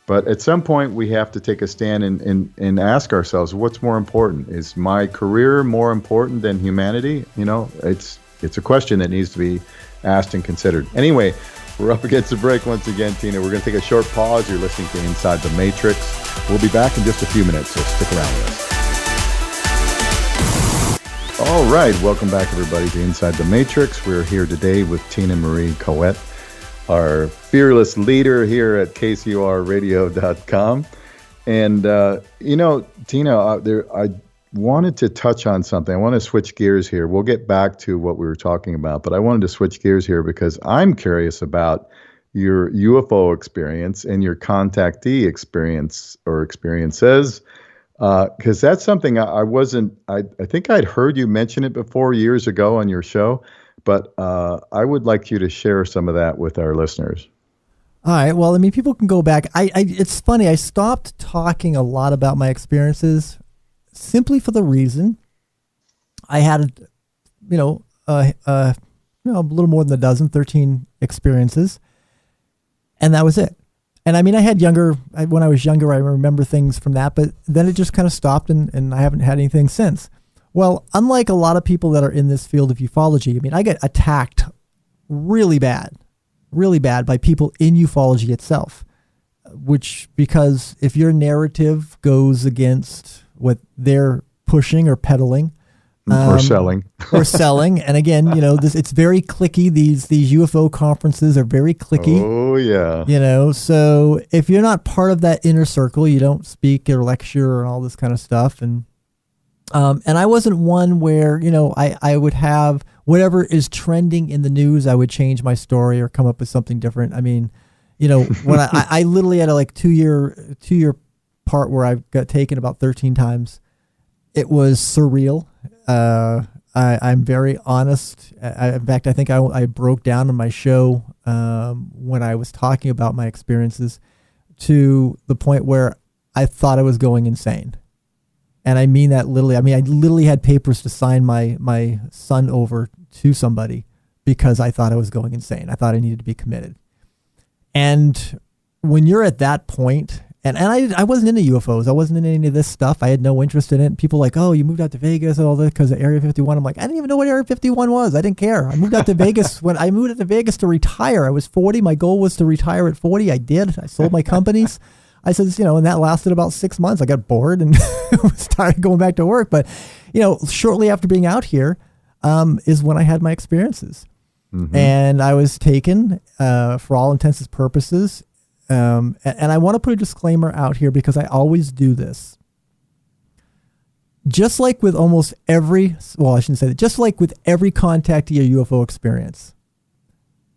But at some point, we have to take a stand and ask ourselves, what's more important? Is my career more important than humanity? It's a question that needs to be asked and considered. Anyway, we're up against the break once again, Tina. We're going to take a short pause. You're listening to Inside the Matrix. We'll be back in just a few minutes, so stick around with us. All right, welcome back, everybody, to Inside the Matrix. We're here today with Tina Marie Caouette, our fearless leader here at KCORradio.com. And, Tina, I wanted to touch on something. I want to switch gears here. We'll get back to what we were talking about, but I wanted to switch gears here because I'm curious about your UFO experience and your contactee experience or experiences. Because that's something I think I'd heard you mention it before years ago on your show, but I would like you to share some of that with our listeners. All right. Well, people can go back. It's funny. I stopped talking a lot about my experiences simply for the reason I had, a little more than 13 experiences, and that was it. And I had when I was younger, I remember things from that, but then it just kind of stopped and I haven't had anything since. Well, unlike a lot of people that are in this field of ufology, I get attacked really bad by people in ufology itself, because if your narrative goes against what they're pushing or peddling, or selling. And again, it's very cliquey. These UFO conferences are very cliquey. Oh yeah. So if you're not part of that inner circle, you don't speak or lecture and all this kind of stuff. And I wasn't one where, I would have whatever is trending in the news, I would change my story or come up with something different. When I literally had a two-year part where I got taken about 13 times. It was surreal. I'm very honest. In fact, I think I broke down on my show when I was talking about my experiences to the point where I thought I was going insane. And I mean that literally. I literally had papers to sign my son over to somebody because I thought I was going insane. I thought I needed to be committed. And when you're at that point I wasn't into UFOs. I wasn't into any of this stuff. I had no interest in it. People were like, oh, you moved out to Vegas and all this because of Area 51. I'm like, I didn't even know what Area 51 was. I didn't care. I moved out to Vegas when I moved out to Vegas to retire. I was 40. My goal was to retire at 40. I did. I sold my companies. I said, and that lasted about 6 months. I got bored and started going back to work. But, shortly after being out here is when I had my experiences. Mm-hmm. And I was taken for all intents and purposes. And I want to put a disclaimer out here because I always do this. Just like with almost every, well, I shouldn't say that, just like with every contactee or UFO experience,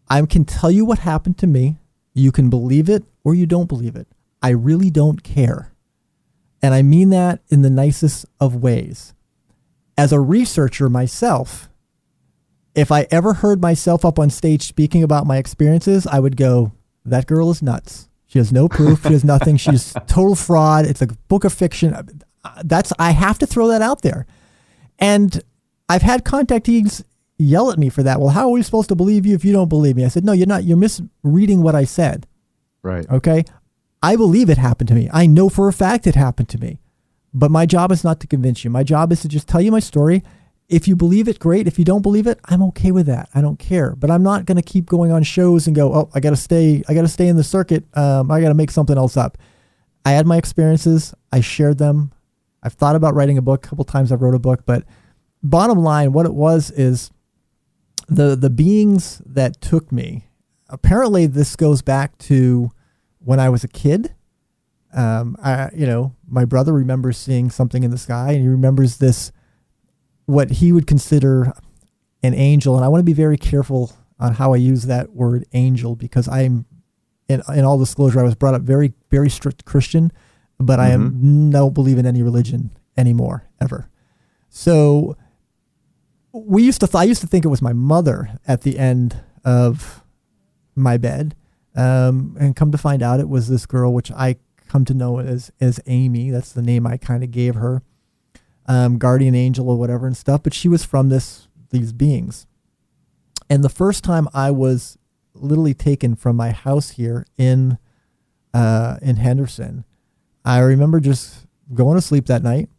I can tell you what happened to me. You can believe it or you don't believe it. I really don't care. And I mean that in the nicest of ways. As a researcher myself, if I ever heard myself up on stage speaking about my experiences, I would go, that girl is nuts. She has no proof. She has nothing. She's total fraud. It's a book of fiction. I have to throw that out there. And I've had contactees yell at me for that. Well, how are we supposed to believe you if you don't believe me? I said, no, you're not. You're misreading what I said. Right. Okay. I believe it happened to me. I know for a fact it happened to me. But my job is not to convince you. My job is to just tell you my story. If you believe it, great. If you don't believe it, I'm okay with that. I don't care. But I'm not going to keep going on shows and go, oh, I got to stay in the circuit. I got to make something else up. I had my experiences. I shared them. I've thought about writing a book. A couple times I've wrote a book. But bottom line, what it was is the beings that took me. Apparently, this goes back to when I was a kid. My brother remembers seeing something in the sky, and he remembers this, what he would consider an angel. And I want to be very careful on how I use that word angel, because I'm, in all disclosure, I was brought up very, very strict Christian, but I don't believe in any religion anymore, ever. So I used to think it was my mother at the end of my bed. And come to find out it was this girl, which I come to know as Amy. That's the name I kind of gave her. Guardian angel or whatever and stuff, but she was from these beings. And the first time I was literally taken from my house here in Henderson, I remember just going to sleep that night,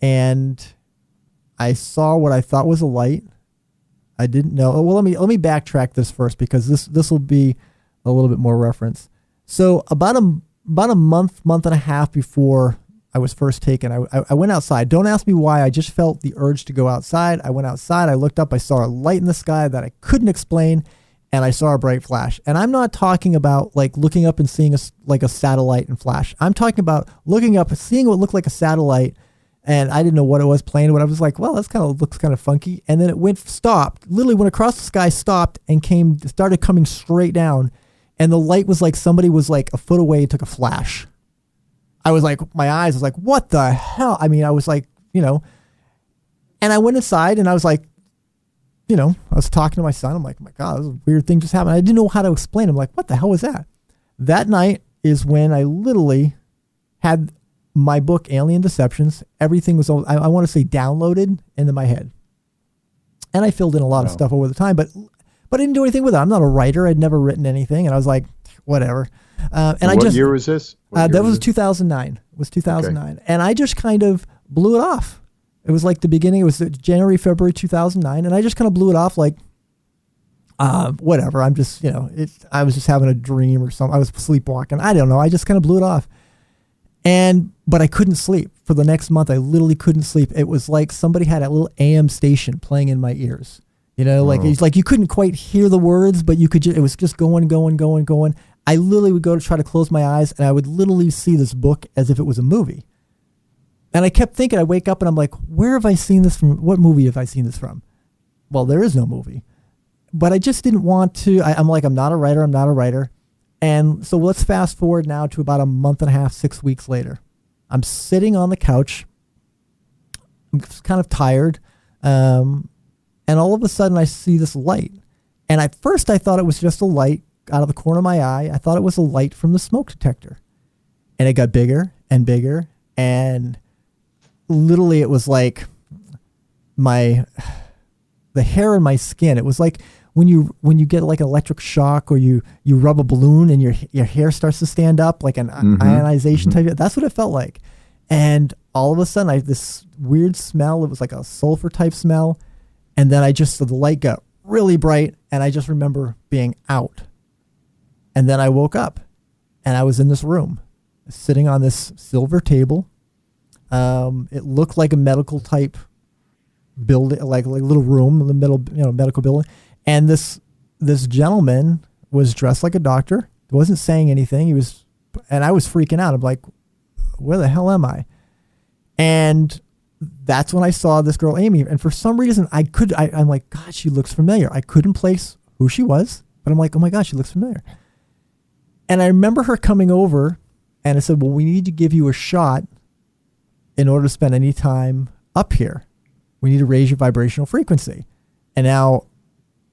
and I saw what I thought was a light. I didn't know. Well, let me backtrack this first, because this will be a little bit more reference. So about a month and a half before I was first taken, I went outside. Don't ask me why. I just felt the urge to go outside. I went outside. I looked up. I saw a light in the sky that I couldn't explain, and I saw a bright flash. And I'm not talking about like looking up and seeing a satellite and flash. I'm talking about looking up and seeing what looked like a satellite, and I didn't know what it was playing. But I was like, well, looks kind of funky. And then it stopped. Literally went across the sky, stopped, and started coming straight down. And the light was like somebody was like a foot away and took a flash. I was like, my eyes was like, what the hell? I mean, I was like, and I went inside and I was like, I was talking to my son. I'm like, oh my God, this is a weird thing just happened. I didn't know how to explain it. I'm like, what the hell was that? That night is when I literally had my book, Alien Deceptions. Everything was, I want to say, downloaded into my head. And I filled in a lot of stuff over the time, but I didn't do anything with it. I'm not a writer. I'd never written anything. And I was like, whatever. What year was this? That was 2009. It was 2009. Okay. And I just kind of blew it off. It was like the beginning. It was January, February 2009. And I just kind of blew it off like, whatever. I'm just, I was just having a dream or something. I was sleepwalking. I don't know. I just kind of blew it off. But I couldn't sleep. For the next month, I literally couldn't sleep. It was like somebody had a little AM station playing in my ears. It's like you couldn't quite hear the words, but you could it was just going. I literally would go to try to close my eyes, and I would literally see this book as if it was a movie. And I kept thinking, I wake up and I'm like, where have I seen this from? What movie have I seen this from? Well, there is no movie. But I just didn't want to. I'm like, I'm not a writer. And so let's fast forward now to about a month and a half, 6 weeks later. I'm sitting on the couch. I'm kind of tired. And all of a sudden I see this light. And at first I thought it was just a light out of the corner of my eye. I thought it was a light from the smoke detector. And it got bigger and bigger. And literally it was like the hair in my skin. It was like when you get like an electric shock, or you rub a balloon and your hair starts to stand up, like an ionization type. That's what it felt like. And all of a sudden, I had this weird smell. It was like a sulfur type smell. And then the light got really bright, and I just remember being out. And then I woke up, and I was in this room, sitting on this silver table. It looked like a medical type building, like a little room in the middle, medical building. And this gentleman was dressed like a doctor. He wasn't saying anything. And I was freaking out. I'm like, where the hell am I? And that's when I saw this girl, Amy. And for some reason, I'm like, God, she looks familiar. I couldn't place who she was, but I'm like, oh my God, she looks familiar. And I remember her coming over, and I said, well, we need to give you a shot in order to spend any time up here. We need to raise your vibrational frequency. And now,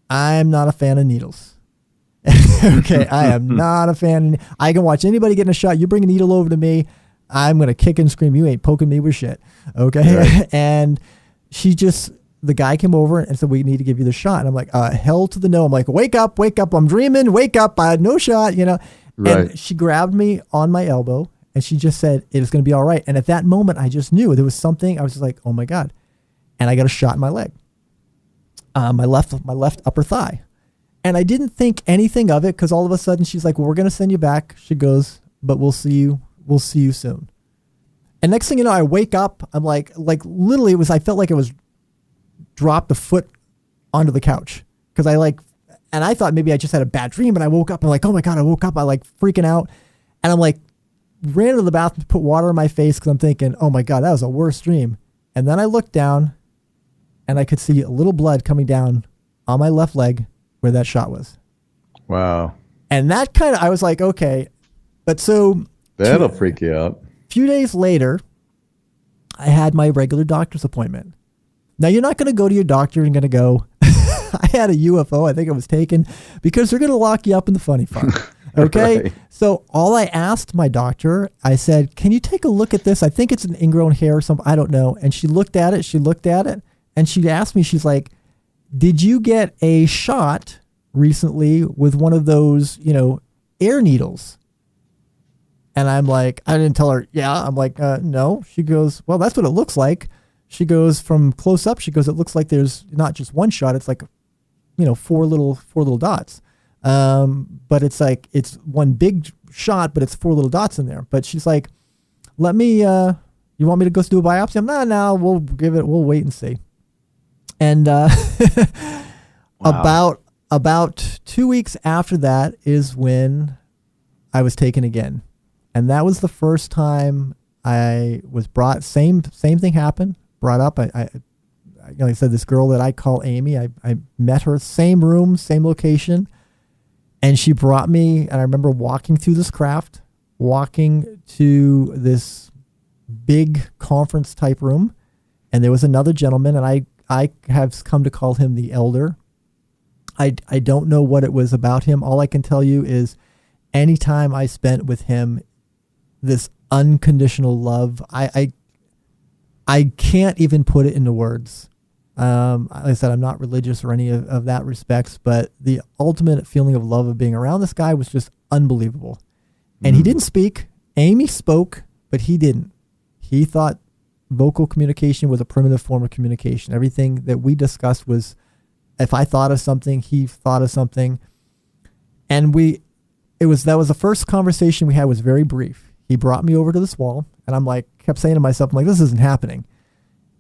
I'm not a fan of needles. Okay, I am not a fan. I can watch anybody getting a shot. You bring a needle over to me, I'm going to kick and scream, you ain't poking me with shit. Okay. Right. And the guy came over and said, we need to give you the shot. And I'm like, hell to the no. I'm like, wake up. I'm dreaming. Wake up. I had no shot, Right. And she grabbed me on my elbow, and she just said, it is going to be all right. And at that moment, I just knew there was something. I was just like, oh my God. And I got a shot in my leg, my left upper thigh. And I didn't think anything of it, because all of a sudden she's like, well, we're going to send you back. She goes, but we'll see you soon. And next thing you know, I wake up. I'm like literally I felt like it was dropped a foot onto the couch, because and I thought maybe I just had a bad dream, and I woke up and like, oh my God, I woke up. I like freaking out. And I'm like, ran to the bathroom to put water on my face, because I'm thinking, oh my God, that was a worse dream. And then I looked down, and I could see a little blood coming down on my left leg where that shot was. Wow. And that I was like, okay. But that'll freak you out. A few days later, I had my regular doctor's appointment. Now, you're not going to go to your doctor and going to go, I had a UFO. I think it was taken, because they're going to lock you up in the funny farm. Okay. Right. So all I asked my doctor, I said, can you take a look at this? I think it's an ingrown hair or something. I don't know. And she looked at it. And she asked me, she's like, did you get a shot recently with one of those, air needles? And I'm like, I didn't tell her. Yeah. I'm like, no. She goes, well, that's what it looks like. She goes, from close up, she goes, it looks like there's not just one shot. It's like, four little dots. But it's like, it's one big shot, but it's four little dots in there. But she's like, you want me to go do a biopsy? I'm no, we'll wait and see. And, wow. About 2 weeks after that is when I was taken again. And that was the first time I was brought, same thing happened, brought up. I said, this girl that I call Amy, I met her, same room, same location. And she brought me, and I remember walking through this craft, walking to this big conference type room. And there was another gentleman, and I have come to call him the elder. I don't know what it was about him. All I can tell you is any time I spent with him, this unconditional love, I can't even put it into words. Like I said, I'm not religious or any of that respects, but the ultimate feeling of love of being around this guy was just unbelievable. And he didn't speak. Amy spoke, but he didn't. He thought vocal communication was a primitive form of communication. Everything that we discussed was, if I thought of something, he thought of something. And that was the first conversation we had, was very brief. He brought me over to this wall, and I'm like, kept saying to myself, I'm like, this isn't happening.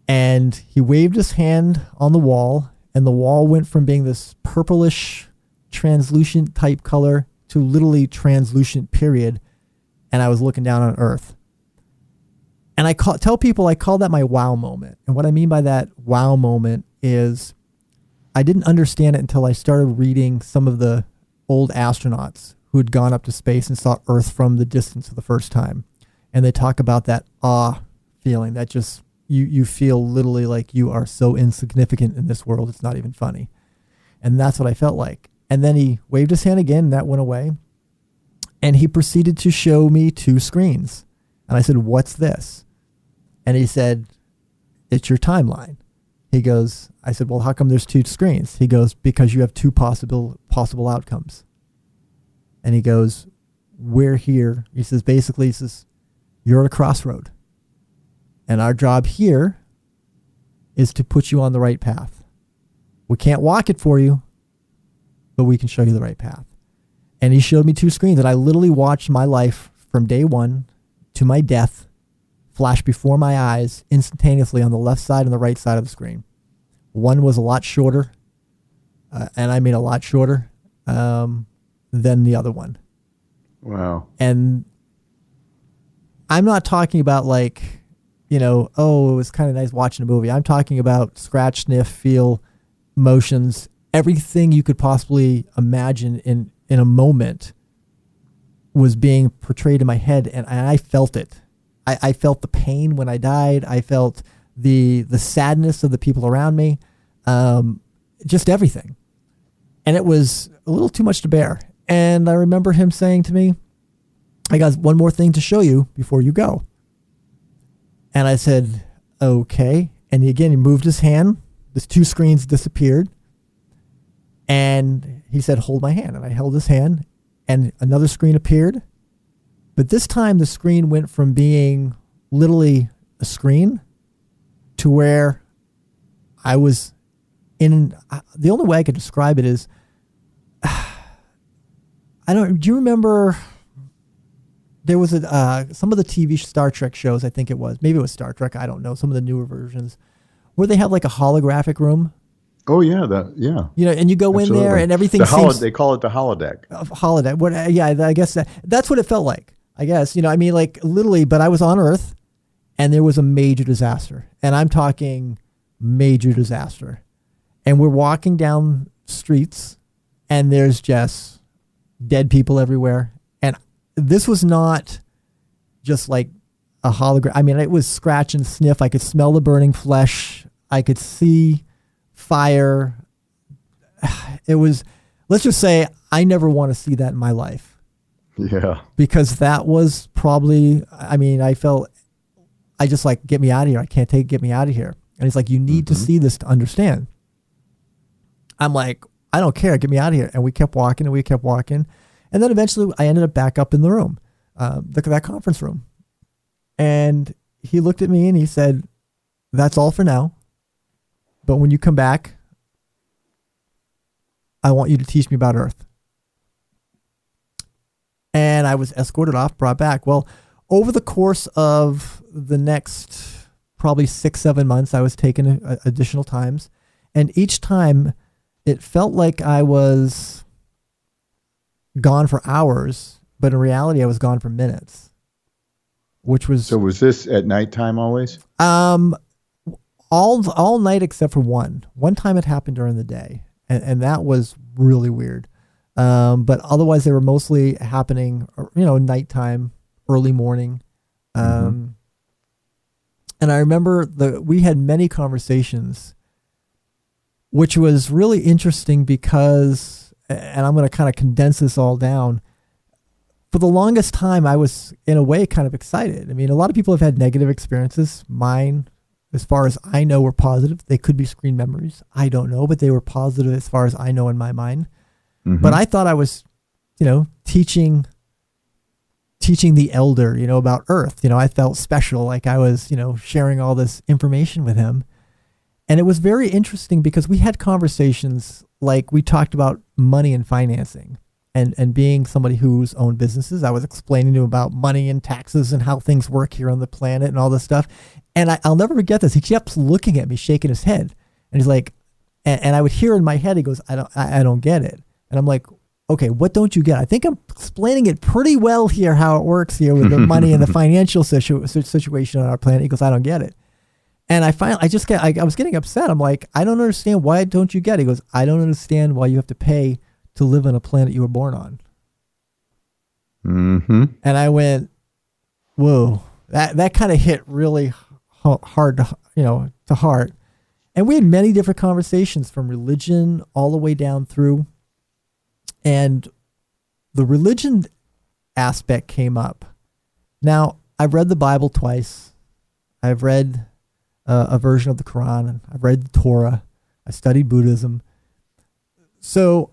And he waved his hand on the wall, and the wall went from being this purplish, translucent type color to literally translucent, period. And I was looking down on Earth. And I tell people I call that my wow moment. And what I mean by that wow moment is I didn't understand it until I started reading some of the old astronauts who had gone up to space and saw Earth from the distance for the first time. And they talk about that awe feeling, that just, you feel literally like you are so insignificant in this world, it's not even funny. And that's what I felt like. And then he waved his hand again, and that went away. And he proceeded to show me 2 screens. And I said, what's this? And he said, it's your timeline. He goes, I said, well, how come there's two screens? He goes, because you have two possible outcomes. And he goes, we're here. He says, basically, he says, you're at a crossroad. And our job here is to put you on the right path. We can't walk it for you, but we can show you the right path. And he showed me two screens, and I literally watched my life from day one to my death flash before my eyes instantaneously on the left side and the right side of the screen. One was a lot shorter, and I mean a lot shorter, than the other one. Wow. And I'm not talking about like, it was kind of nice watching a movie. I'm talking about scratch, sniff, feel, motions, everything you could possibly imagine in a moment was being portrayed in my head, and I felt it. I felt the pain when I died. I felt the sadness of the people around me, just everything. And it was a little too much to bear. And I remember him saying to me, I got one more thing to show you before you go. And I said, okay. And he moved his hand. The two screens disappeared. And he said, hold my hand. And I held his hand, and another screen appeared. But this time the screen went from being literally a screen to where I was in. The only way I could describe it is, do you remember there was some of the TV Star Trek shows, I think it was, maybe it was Star Trek, I don't know, some of the newer versions, where they have like a holographic room. Oh yeah, yeah. And you go Absolutely. In there and everything seems... They call it the holodeck. Holodeck. What? Yeah, I guess that's what it felt like. I guess, like literally, but I was on Earth and there was a major disaster. And I'm talking major disaster. And we're walking down streets and there's just dead people everywhere. And this was not just like a hologram. I mean, it was scratch and sniff. I could smell the burning flesh. I could see fire. It was, let's just say, I never want to see that in my life. Yeah. Because that was probably, I felt, I just like, get me out of here. I can't take it. Get me out of here. And he's like, you need to see this to understand. I'm like, I don't care. Get me out of here. And we kept walking and we kept walking. And then eventually I ended up back up in the room, that conference room. And he looked at me and he said, that's all for now. But when you come back, I want you to teach me about Earth. And I was escorted off, brought back. Well, over the course of the next probably 6-7 months, I was taken additional times. And each time it felt like I was gone for hours, but in reality I was gone for minutes. Which was... So was this at nighttime always? All night except for one. One time it happened during the day. And that was really weird. But otherwise they were mostly happening, nighttime, early morning. And I remember we had many conversations, which was really interesting because, and I'm going to kind of condense this all down. For the longest time, I was in a way kind of excited. I mean, a lot of people have had negative experiences. Mine, as far as I know, were positive. They could be screen memories. I don't know, but they were positive as far as I know in my mind. But I thought I was, teaching the elder, about Earth. I felt special, like I was, sharing all this information with him. And it was very interesting because we had conversations, like we talked about money and financing and being somebody who's owned businesses. I was explaining to him about money and taxes and how things work here on the planet and all this stuff. And I'll never forget this. He kept looking at me, shaking his head. And he's like, and I would hear in my head, he goes, I don't get it. And I'm like, okay, what don't you get? I think I'm explaining it pretty well here, how it works here with the money and the financial situation on our planet. He goes, I don't get it. And I was getting upset. I'm like, I don't understand. Why don't you get it? He goes, I don't understand why you have to pay to live on a planet you were born on. And I went, whoa, that kind of hit really hard to heart. And we had many different conversations from religion all the way down through. And the religion aspect came up. Now, I've read the Bible twice. I've read a version of the Quran. I've read the Torah. I studied Buddhism. So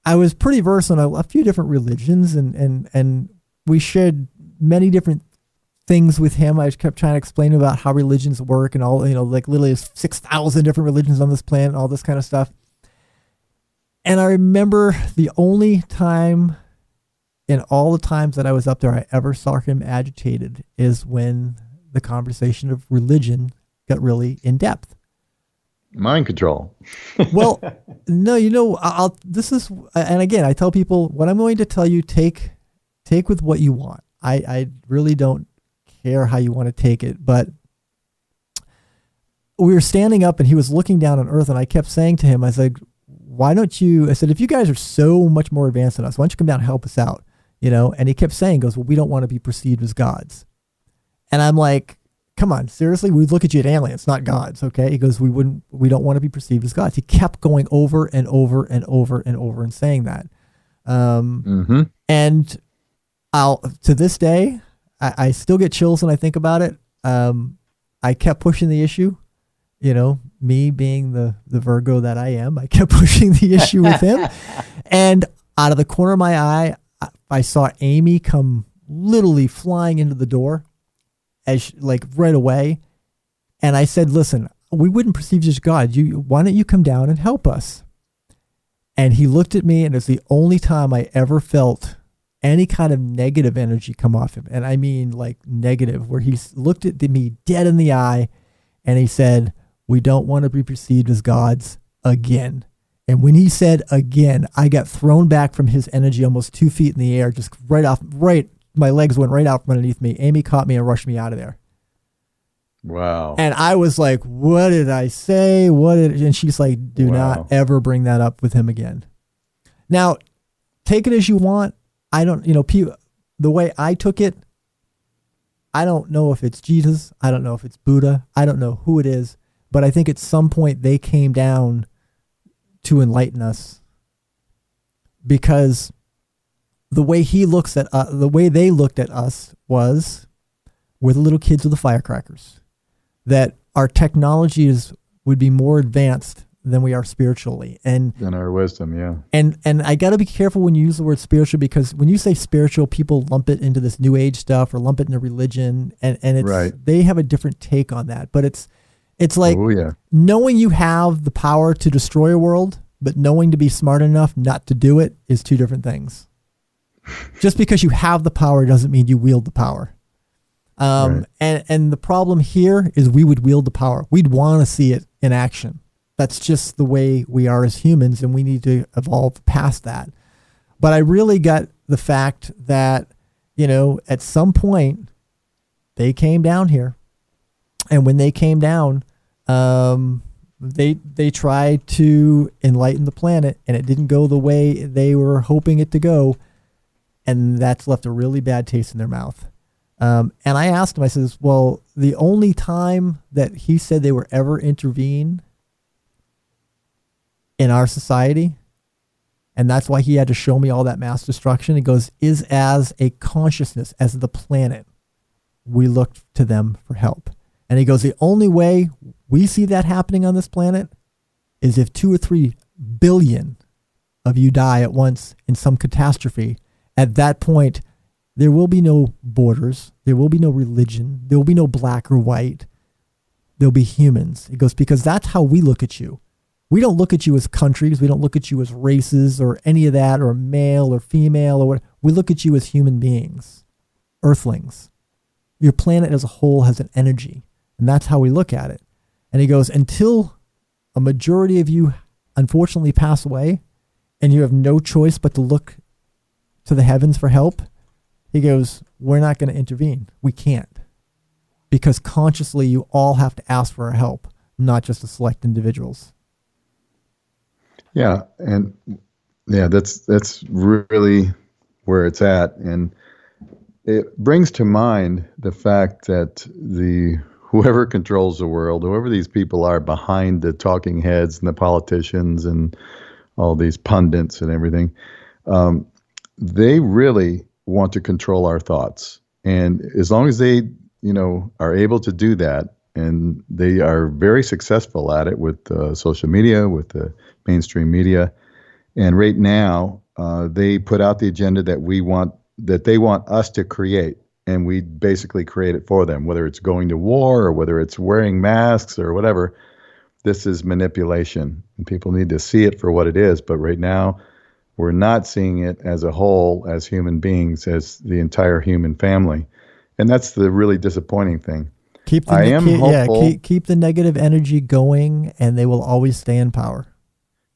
I was pretty versed on a few different religions, and we shared many different things with him. I just kept trying to explain about how religions work and all, like literally 6,000 different religions on this planet, all this kind of stuff. And I remember the only time in all the times that I was up there I ever saw him agitated is when the conversation of religion got really in depth. Mind control. Well, no, this is, and again, I tell people what I'm going to tell you, take with what you want. I really don't care how you want to take it, but we were standing up and he was looking down on earth, and I kept saying to him, I said, if you guys are so much more advanced than us, why don't you come down and help us out? And he kept saying, well, we don't want to be perceived as gods. And I'm like, come on, seriously? We'd look at you as aliens, not gods. Okay. He goes, we don't want to be perceived as gods. He kept going over and over and over and over and saying that. And to this day, I still get chills when I think about it. I kept pushing the issue, me being the Virgo that I am, I kept pushing the issue with him. And out of the corner of my eye, I saw Amy come literally flying into the door right away. And I said, listen, we wouldn't perceive you as God. Why don't you come down and help us? And he looked at me, and it's the only time I ever felt any kind of negative energy come off him. And I mean like negative, where he looked at me dead in the eye and he said, we don't want to be perceived as gods again. And when he said again, I got thrown back from his energy almost 2 feet in the air, just my legs went right out from underneath me. Amy caught me and rushed me out of there. Wow. And I was like, what did I say? And she's like, do not ever bring that up with him again. Now, take it as you want. I don't, the way I took it, I don't know if it's Jesus. I don't know if it's Buddha. I don't know who it is. But I think at some point they came down to enlighten us, because the way they looked at us was, we're the little kids with the firecrackers, that our technologies would be more advanced than we are spiritually, and than our wisdom. Yeah. And I got to be careful when you use the word spiritual, because when you say spiritual, people lump it into this new age stuff or lump it into religion, and it's right. They have a different take on that. But it's like knowing you have the power to destroy a world, but knowing to be smart enough not to do it is two different things. Just because you have the power doesn't mean you wield the power. Right. And the problem here is we would wield the power. We'd want to see it in action. That's just the way we are as humans, and we need to evolve past that. But I really got the fact that, at some point they came down here, and when they came down, they tried to enlighten the planet, and it didn't go the way they were hoping it to go, and that's left a really bad taste in their mouth. And I asked him, I says, well, the only time that he said they were ever intervene in our society, and that's why he had to show me all that mass destruction, he goes, is as a consciousness, as the planet, we looked to them for help. And he goes, the only way we see that happening on this planet is if 2 or 3 billion of you die at once in some catastrophe. At that point, there will be no borders. There will be no religion. There will be no black or white. There'll be humans. He goes, because that's how we look at you. We don't look at you as countries. We don't look at you as races or any of that, or male or female or what. We look at you as human beings, earthlings. Your planet as a whole has an energy, and that's how we look at it. And he goes, until a majority of you unfortunately pass away and you have no choice but to look to the heavens for help, he goes, we're not going to intervene. We can't. Because consciously you all have to ask for our help, not just the select individuals. Yeah, and that's really where it's at, and it brings to mind the fact that whoever controls the world, whoever these people are behind the talking heads and the politicians and all these pundits and everything, they really want to control our thoughts, and as long as they are able to do that, and they are very successful at it with social media, with the mainstream media. And right now, they put out the agenda that they want us to create, and we basically create it for them, whether it's going to war or whether it's wearing masks or whatever. This is manipulation, and people need to see it for what it is. But right now, we're not seeing it as a whole, as human beings, as the entire human family. And that's the really disappointing thing. Keep the negative energy going, and they will always stay in power.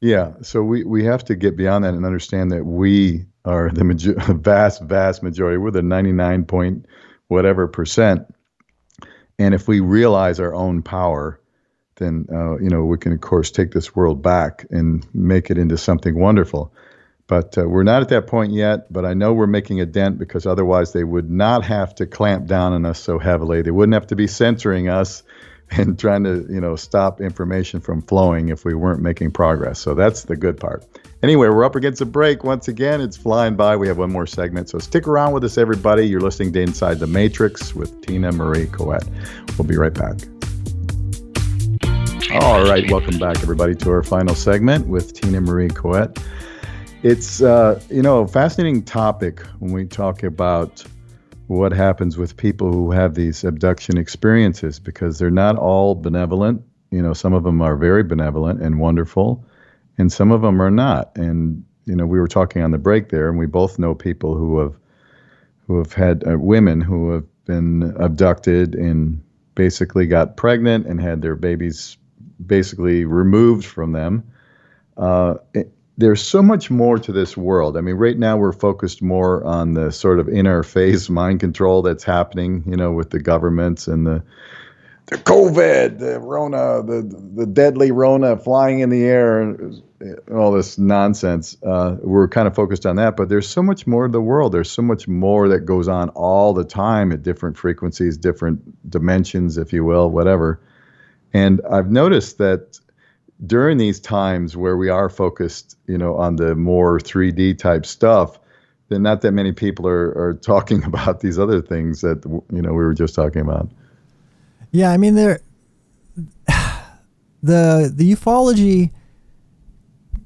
Yeah, so we have to get beyond that and understand that we are the vast majority. We're the 99 point whatever percent. And if we realize our own power, then we can, of course, take this world back and make it into something wonderful. But we're not at that point yet, but I know we're making a dent, because otherwise they would not have to clamp down on us so heavily. They wouldn't have to be censoring us and trying to, stop information from flowing if we weren't making progress. So that's the good part. Anyway, we're up against a break. Once again, it's flying by. We have one more segment. So stick around with us, everybody. You're listening to Inside the Matrix with Tina Marie Caouette. We'll be right back. All right. Welcome back, everybody, to our final segment with Tina Marie Caouette. It's, a fascinating topic when we talk about what happens with people who have these abduction experiences, because they're not all benevolent. Some of them are very benevolent and wonderful, and some of them are not. And, we were talking on the break there, and we both know people who have had women who have been abducted and basically got pregnant and had their babies basically removed from them. There's so much more to this world. I mean, right now we're focused more on the sort of inner face mind control that's happening, with the governments and the COVID, the Rona, the deadly Rona flying in the air, and all this nonsense. We're kind of focused on that, but there's so much more to the world. There's so much more that goes on all the time at different frequencies, different dimensions, if you will, whatever. And I've noticed that during these times where we are focused, on the more 3D type stuff, then not that many people are talking about these other things that, we were just talking about. Yeah, I mean, the ufology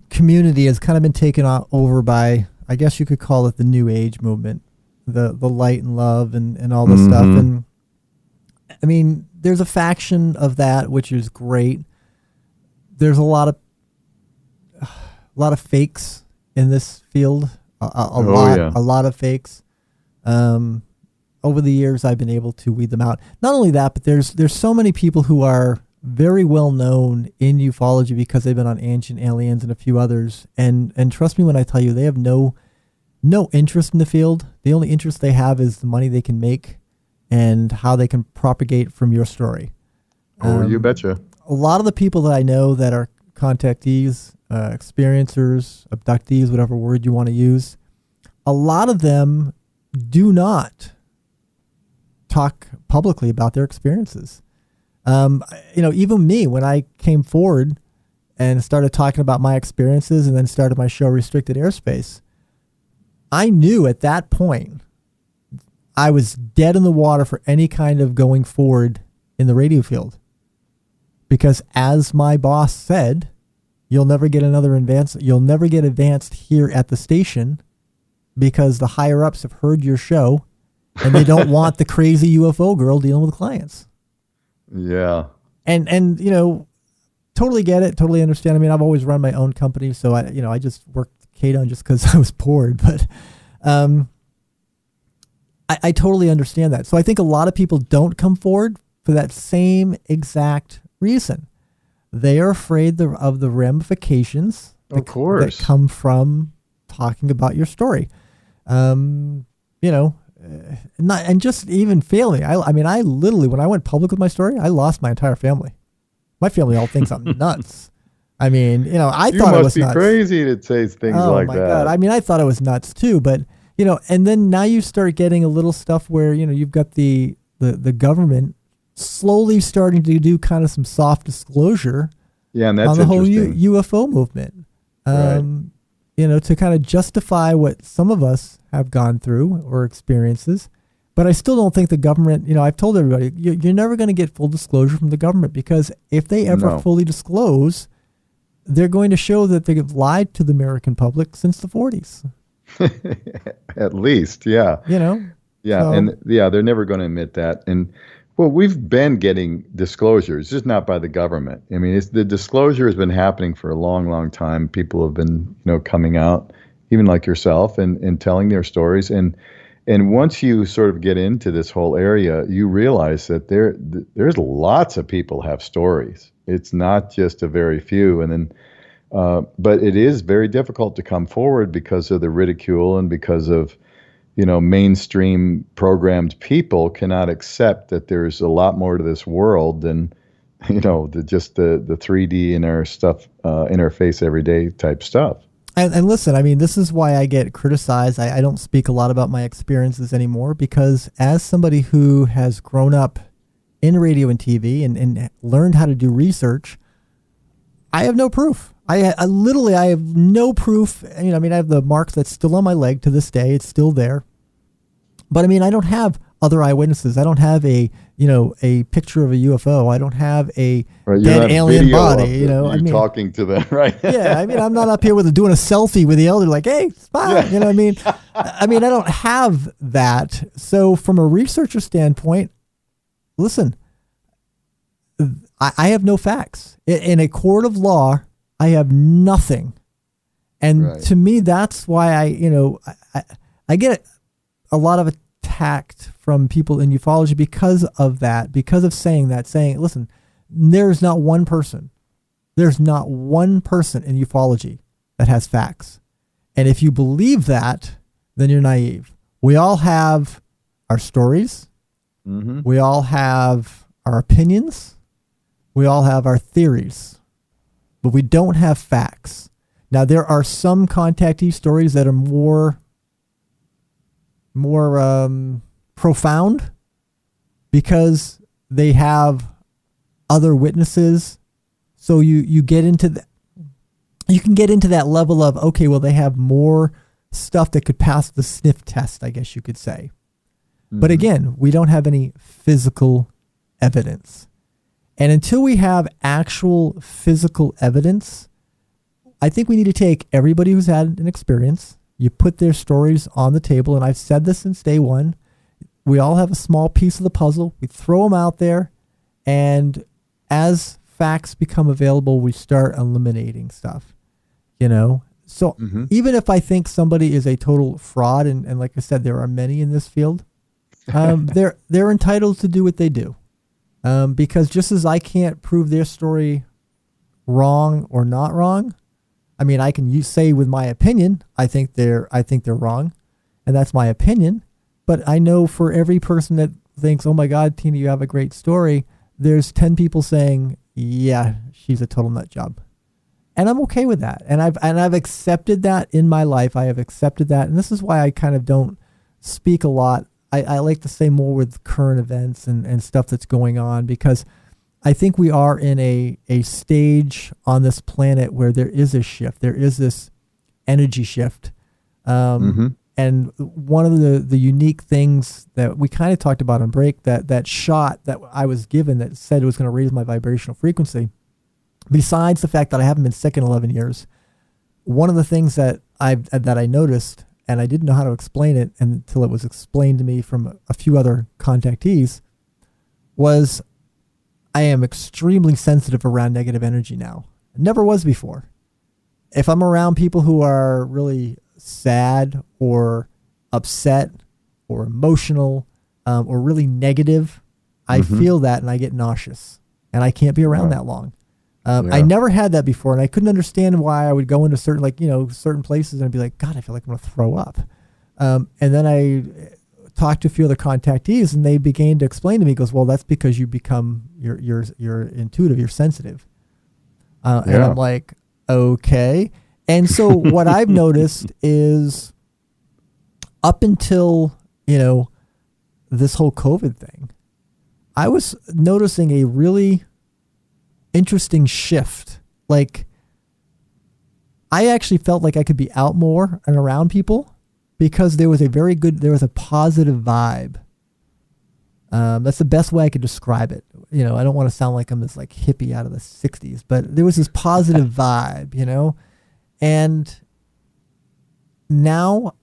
community has kind of been taken over by, I guess you could call it the New Age movement, the light and love and all this stuff. And I mean, there's a faction of that, which is great. There's a lot of fakes in this field. A lot of fakes. Over the years, I've been able to weed them out. Not only that, but there's so many people who are very well known in ufology because they've been on Ancient Aliens and a few others. And trust me when I tell you, they have no interest in the field. The only interest they have is the money they can make and how they can propagate from your story. You betcha. A lot of the people that I know that are contactees, experiencers, abductees, whatever word you want to use, a lot of them do not talk publicly about their experiences. Even me, when I came forward and started talking about my experiences and then started my show Restricted Airspace, I knew at that point I was dead in the water for any kind of going forward in the radio field. Because as my boss said, you'll never get advanced here at the station because the higher ups have heard your show and they don't want the crazy UFO girl dealing with clients. Yeah. And totally get it, totally understand. I mean, I've always run my own company, so I just worked Cadon just because I was bored, but I totally understand that. So I think a lot of people don't come forward for that same exact reason. They are afraid of the ramifications that come from talking about your story. And just even failing. I mean, I literally, when I went public with my story, I lost my entire family. My family all thinks I'm nuts. I mean, I thought it was nuts. You must be crazy to say things like that. Oh my God. I mean, I thought it was nuts too, but and then now you start getting a little stuff where, you've got the government slowly starting to do kind of some soft disclosure and that's on the whole UFO movement. To kind of justify what some of us have gone through or experiences. But I still don't think the government, I've told everybody, you're never going to get full disclosure from the government, because if they ever fully disclose, they're going to show that they've lied to the American public since the 40s. At least, yeah. Yeah, so. They're never going to admit that. And well, we've been getting disclosures, just not by the government. I mean, the disclosure has been happening for a long, long time. People have been, coming out, even like yourself, and telling their stories. And once you sort of get into this whole area, you realize that there's lots of people have stories. It's not just a very few. And then, but it is very difficult to come forward because of the ridicule, and because of, mainstream programmed people cannot accept that there's a lot more to this world than, just the 3D in our stuff, in our face everyday type stuff. And listen, I mean, this is why I get criticized. I don't speak a lot about my experiences anymore, because as somebody who has grown up in radio and TV and learned how to do research, I have no proof. I have no proof. I have the marks that's still on my leg to this day. It's still there. But I mean, I don't have other eyewitnesses. I don't have a picture of a UFO. I don't have a dead alien body. Talking to them, right? Yeah, I'm not up here doing a selfie with the elder, like, hey, spot. Yeah. I don't have that. So from a researcher standpoint, listen, I have no facts. In a court of law, I have nothing. And to me, that's why I get a lot of attacked from people in ufology because of that, because of saying, listen, there's not one person in ufology that has facts. And if you believe that, then you're naive. We all have our stories. Mm-hmm. We all have our opinions. We all have our theories, but we don't have facts. Now, there are some contactee stories that are more profound because they have other witnesses. So you get into that. You can get into that level of, okay, well, they have more stuff that could pass the sniff test, I guess you could say. Mm-hmm. But again, we don't have any physical evidence. And until we have actual physical evidence, I think we need to take everybody who's had an experience, you put their stories on the table, and I've said this since day one. We all have a small piece of the puzzle. We throw them out there, and as facts become available, we start eliminating stuff, So mm-hmm. Even if I think somebody is a total fraud, and like I said, there are many in this field, they're entitled to do what they do. Because just as I can't prove their story wrong or not wrong, I can say with my opinion, I think they're wrong, and that's my opinion. But I know for every person that thinks, oh my God, Tina, you have a great story, there's 10 people saying, yeah, she's a total nut job. And I'm okay with that. And I've accepted that in my life. I have accepted that. And this is why I kind of don't speak a lot. I like to say more with current events and stuff that's going on, because I think we are in a stage on this planet where there is a shift. There is this energy shift. Mm-hmm. And one of the unique things that we kind of talked about on break, that shot that I was given that said it was going to raise my vibrational frequency, besides the fact that I haven't been sick in 11 years, one of the things that I noticed, and I didn't know how to explain it until it was explained to me from a few other contactees, was I am extremely sensitive around negative energy now. I never was before. If I'm around people who are really sad or upset or emotional or really negative, I feel that and I get nauseous, and I can't be around that long. I never had that before, and I couldn't understand why I would go into certain places and I'd be like, God, I feel like I'm going to throw up. And then I talked to a few other contactees, and they began to explain to me, goes, well, that's because you become, you're intuitive, you're sensitive. And I'm like, okay. And so what I've noticed is up until, this whole COVID thing, I was noticing a really interesting shift. Like, I actually felt like I could be out more and around people because there was a positive vibe That's the best way I could describe it. I don't want to sound like I'm this like hippie out of the 60s, but there was this positive vibe, and now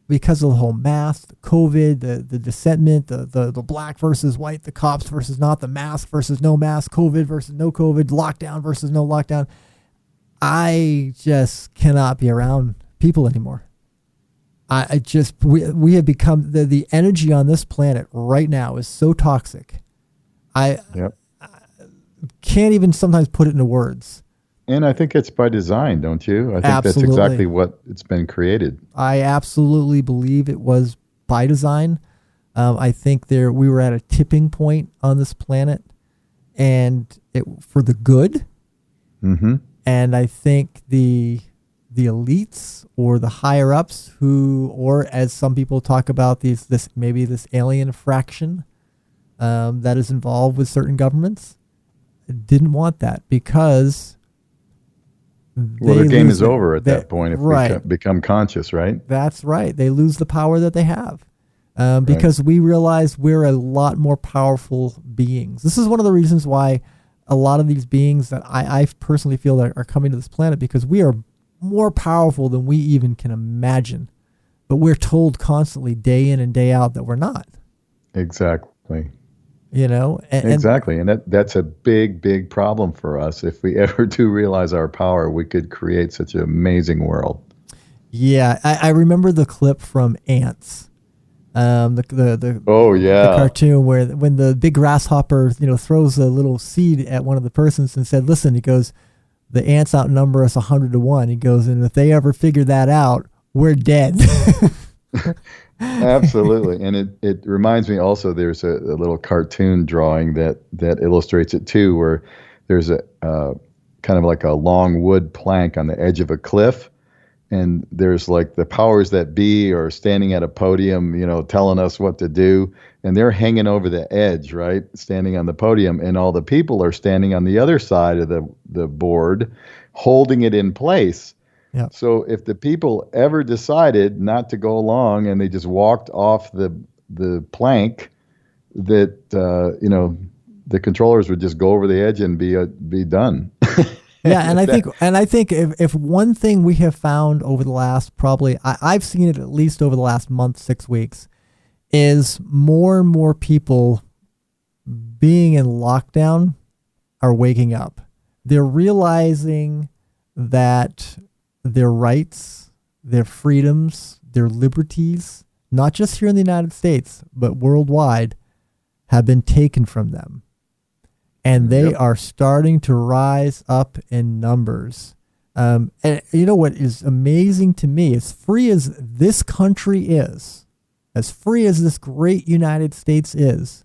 because of the whole mask, the COVID, the dissentment, the black versus white, the cops versus not, the mask versus no mask, COVID versus no COVID, lockdown versus no lockdown, I just cannot be around people anymore. We have become, the energy on this planet right now is so toxic. I can't even sometimes put it into words. And I think it's by design, don't you? I think Absolutely. That's exactly what it's been created. I absolutely believe it was by design. I think we were at a tipping point on this planet, and for the good. Mm-hmm. And I think the elites or the higher ups or as some people talk about this alien fraction that is involved with certain governments, didn't want that because the game is over at that point if we become conscious, right? That's right. They lose the power that they have because we realize we're a lot more powerful beings. This is one of the reasons why a lot of these beings that I personally feel that are coming to this planet, because we are more powerful than we even can imagine. But we're told constantly, day in and day out, that we're not. Exactly. Exactly. And that's a big, big problem for us. If we ever do realize our power, we could create such an amazing world. Yeah. I remember the clip from Ants. The cartoon where when the big grasshopper, throws a little seed at one of the persons and said, listen, he goes, the ants outnumber us 100-1. He goes, and if they ever figure that out, we're dead. Absolutely. And it reminds me also, there's a little cartoon drawing that illustrates it too, where there's a kind of like a long wood plank on the edge of a cliff. And there's like the powers that be are standing at a podium, telling us what to do. And they're hanging over the edge, right? Standing on the podium. And all the people are standing on the other side of the board, holding it in place. Yeah. So if the people ever decided not to go along and they just walked off the plank, that the controllers would just go over the edge and be done. Yeah, and I think if one thing we have found over the last I've seen it at least over the last month, 6 weeks, is more and more people being in lockdown are waking up. They're realizing that their rights, their freedoms, their liberties, not just here in the United States, but worldwide, have been taken from them. And they are starting to rise up in numbers. And you know what is amazing to me, as free as this country is, as free as this great United States is,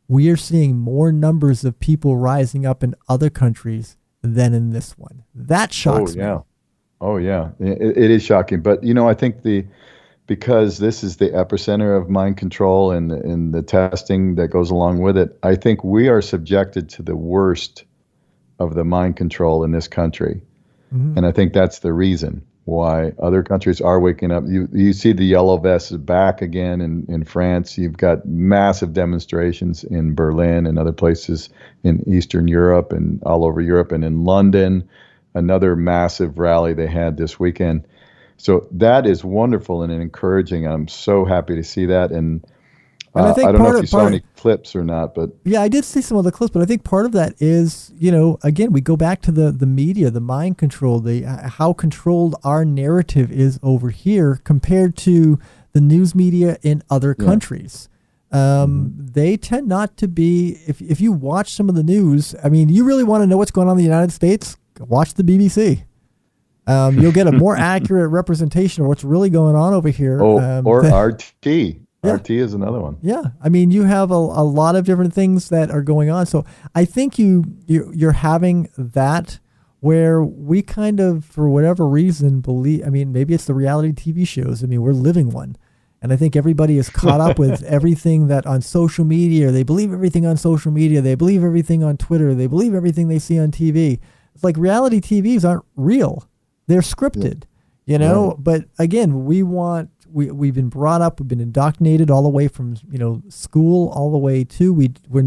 we are seeing more numbers of people rising up in other countries than in this one. That shocks me. Oh, yeah. It is shocking. But, I think because this is the epicenter of mind control and the testing that goes along with it, I think we are subjected to the worst of the mind control in this country. Mm-hmm. And I think that's the reason why other countries are waking up. You see the yellow vests back again in France. You've got massive demonstrations in Berlin and other places in Eastern Europe and all over Europe, and in London, another massive rally they had this weekend. So that is wonderful and encouraging. I'm so happy to see that. And I don't know if you saw any clips or not, but yeah, I did see some of the clips. But I think part of that is, again, we go back to the media, the mind control, how controlled our narrative is over here compared to the news media in other countries. They tend not to be. If you watch some of the news, I mean, you really want to know what's going on in the United States, watch the BBC. You'll get a more accurate representation of what's really going on over here. Or RT. Yeah. RT is another one. Yeah. I mean, you have a lot of different things that are going on. So I think you're having that where we kind of, for whatever reason, believe, I mean, maybe it's the reality TV shows. I mean, we're living one. And I think everybody is caught up with everything that on social media, they believe everything on social media. They believe everything on Twitter. They believe everything they see on TV. It's like reality TVs aren't real. They're scripted, Right. But again, we want we've been brought up, we've been indoctrinated all the way from school all the way to we're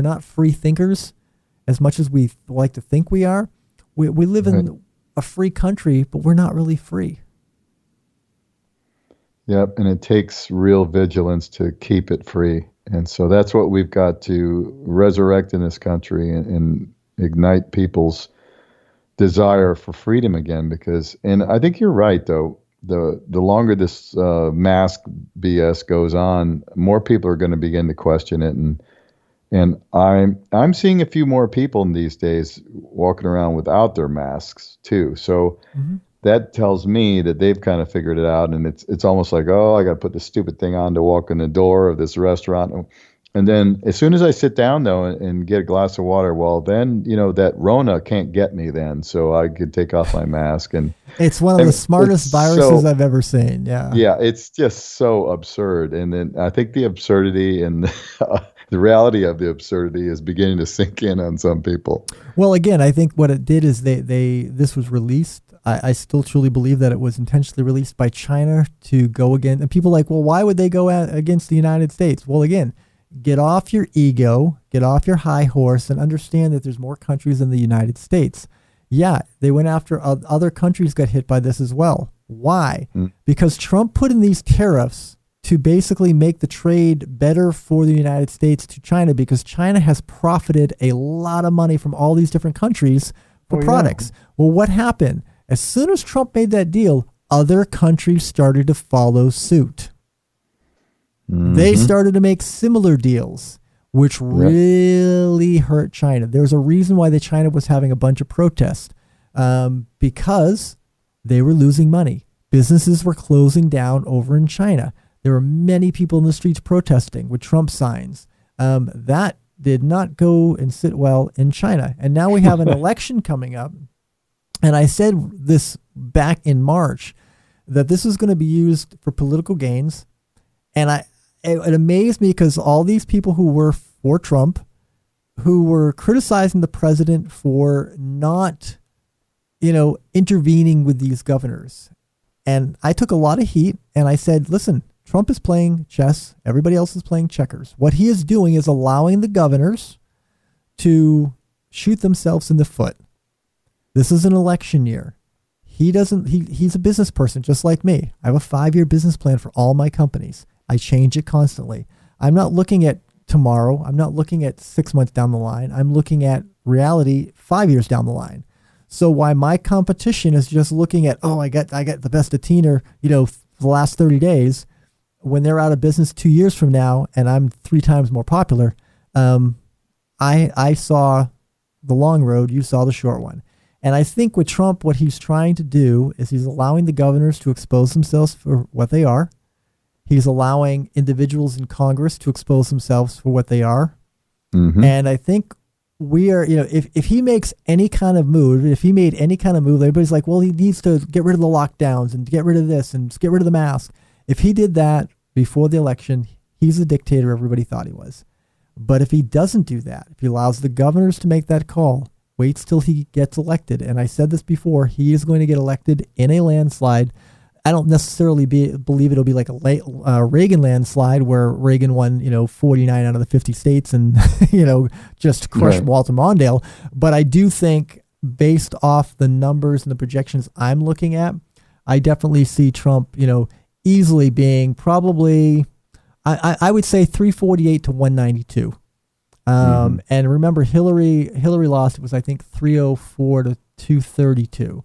not free thinkers as much as we like to think we are. We live in a free country, but we're not really free. Yep, and it takes real vigilance to keep it free. And so that's what we've got to resurrect in this country and ignite people's desire for freedom again. And I think you're right, though. The longer this mask BS goes on, more people are going to begin to question it. And I'm seeing a few more people in these days walking around without their masks too. So that tells me that they've kind of figured it out, and it's almost like, oh, I got to put this stupid thing on to walk in the door of this restaurant. And then as soon as I sit down, though, and get a glass of water, well, then, that Rona can't get me then, so I could take off my mask. And it's one of the smartest viruses I've ever seen, yeah. Yeah, it's just so absurd. And then I think the absurdity and the reality of the absurdity is beginning to sink in on some people. Well, again, I think what it did is this was released. I still truly believe that it was intentionally released by China to go against. And people are like, well, why would they go against the United States? Well, again, get off your ego, get off your high horse, and understand that there's more countries than the United States. Yeah, they went after other countries got hit by this as well. Why? Because Trump put in these tariffs to basically make the trade better for the United States to China, because China has profited a lot of money from all these different countries for products. Yeah. Well, what happened? As soon as Trump made that deal, other countries started to follow suit. They started to make similar deals, which really hurt China. There's a reason why China was having a bunch of protests, because they were losing money. Businesses were closing down over in China. There were many people in the streets protesting with Trump signs. That did not go and sit well in China. And now we have an election coming up. And I said this back in March, that this was going to be used for political gains. And it amazed me, because all these people who were for Trump, who were criticizing the president for not, intervening with these governors. And I took a lot of heat, and I said, listen, Trump is playing chess. Everybody else is playing checkers. What he is doing is allowing the governors to shoot themselves in the foot. This is an election year. He's a business person just like me. I have a 5-year business plan for all my companies. I change it constantly. I'm not looking at tomorrow. I'm not looking at 6 months down the line. I'm looking at reality 5 years down the line. So why my competition is just looking at, I got the best of Teener, for the last 30 days, when they're out of business 2 years from now, and I'm 3 times more popular. I saw the long road. You saw the short one. And I think with Trump, what he's trying to do is he's allowing the governors to expose themselves for what they are. He's allowing individuals in Congress to expose themselves for what they are. And I think we are, if he makes any kind of move, everybody's like, well, he needs to get rid of the lockdowns and get rid of this and get rid of the mask. If he did that before the election, he's the dictator everybody thought he was. But if he doesn't do that, if he allows the governors to make that call, waits till he gets elected. And I said this before, he is going to get elected in a landslide. I don't necessarily believe it'll be like a Reagan landslide where Reagan won, 49 out of the 50 states and, just crushed Walter Mondale. But I do think, based off the numbers and the projections I'm looking at, I definitely see Trump, easily being probably, I would say 348 to 192. And remember, Hillary lost. It was, I think, 304 to 232.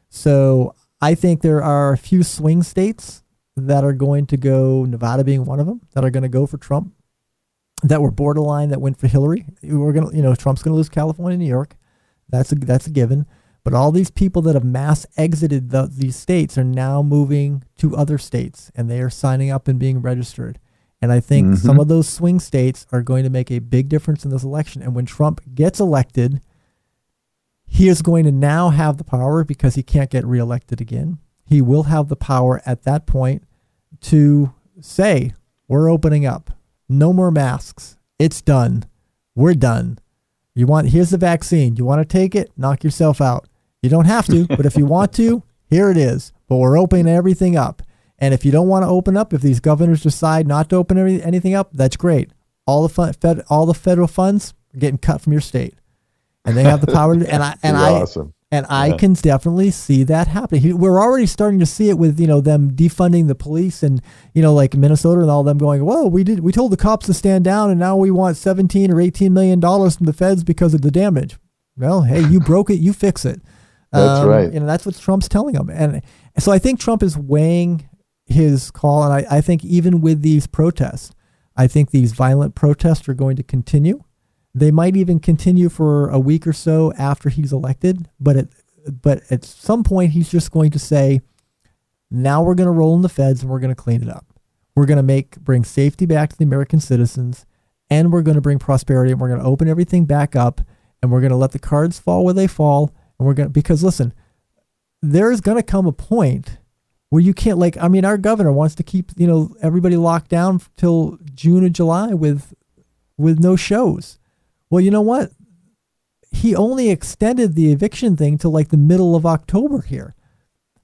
So I think there are a few swing states that are going to go, Nevada being one of them, that are going to go for Trump, that were borderline, that went for Hillary. We're going to, Trump's going to lose California and New York. That's a given. But all these people that have mass exited these states are now moving to other states, and they are signing up and being registered. And I think some of those swing states are going to make a big difference in this election. And when Trump gets elected, he is going to now have the power, because he can't get reelected again. He will have the power at that point to say, we're opening up. No more masks. It's done. We're done. Here's the vaccine. You want to take it? Knock yourself out. You don't have to, but if you want to, here it is. But we're opening everything up. And if you don't want to open up, if these governors decide not to open anything up, that's great. All the federal funds are getting cut from your state, and they have the power to. Awesome. I can definitely see that happening. We're already starting to see it with them defunding the police and like Minnesota and all them going, whoa, we told the cops to stand down and now we want $17 or $18 million from the feds because of the damage. Well, hey, you broke it, you fix it. That's right. That's what Trump's telling them, and so I think Trump is weighing his call, and I think even with these protests, I think these violent protests are going to continue. They might even continue for a week or so after he's elected, but at some point he's just going to say, now we're going to roll in the feds and we're going to clean it up. We're going to bring safety back to the American citizens, and we're going to bring prosperity, and we're going to open everything back up, and we're going to let the cards fall where they fall, and because listen, there is going to come a point where you can't, our governor wants to keep everybody locked down till June or July with no shows. Well, you know what? He only extended the eviction thing to the middle of October here.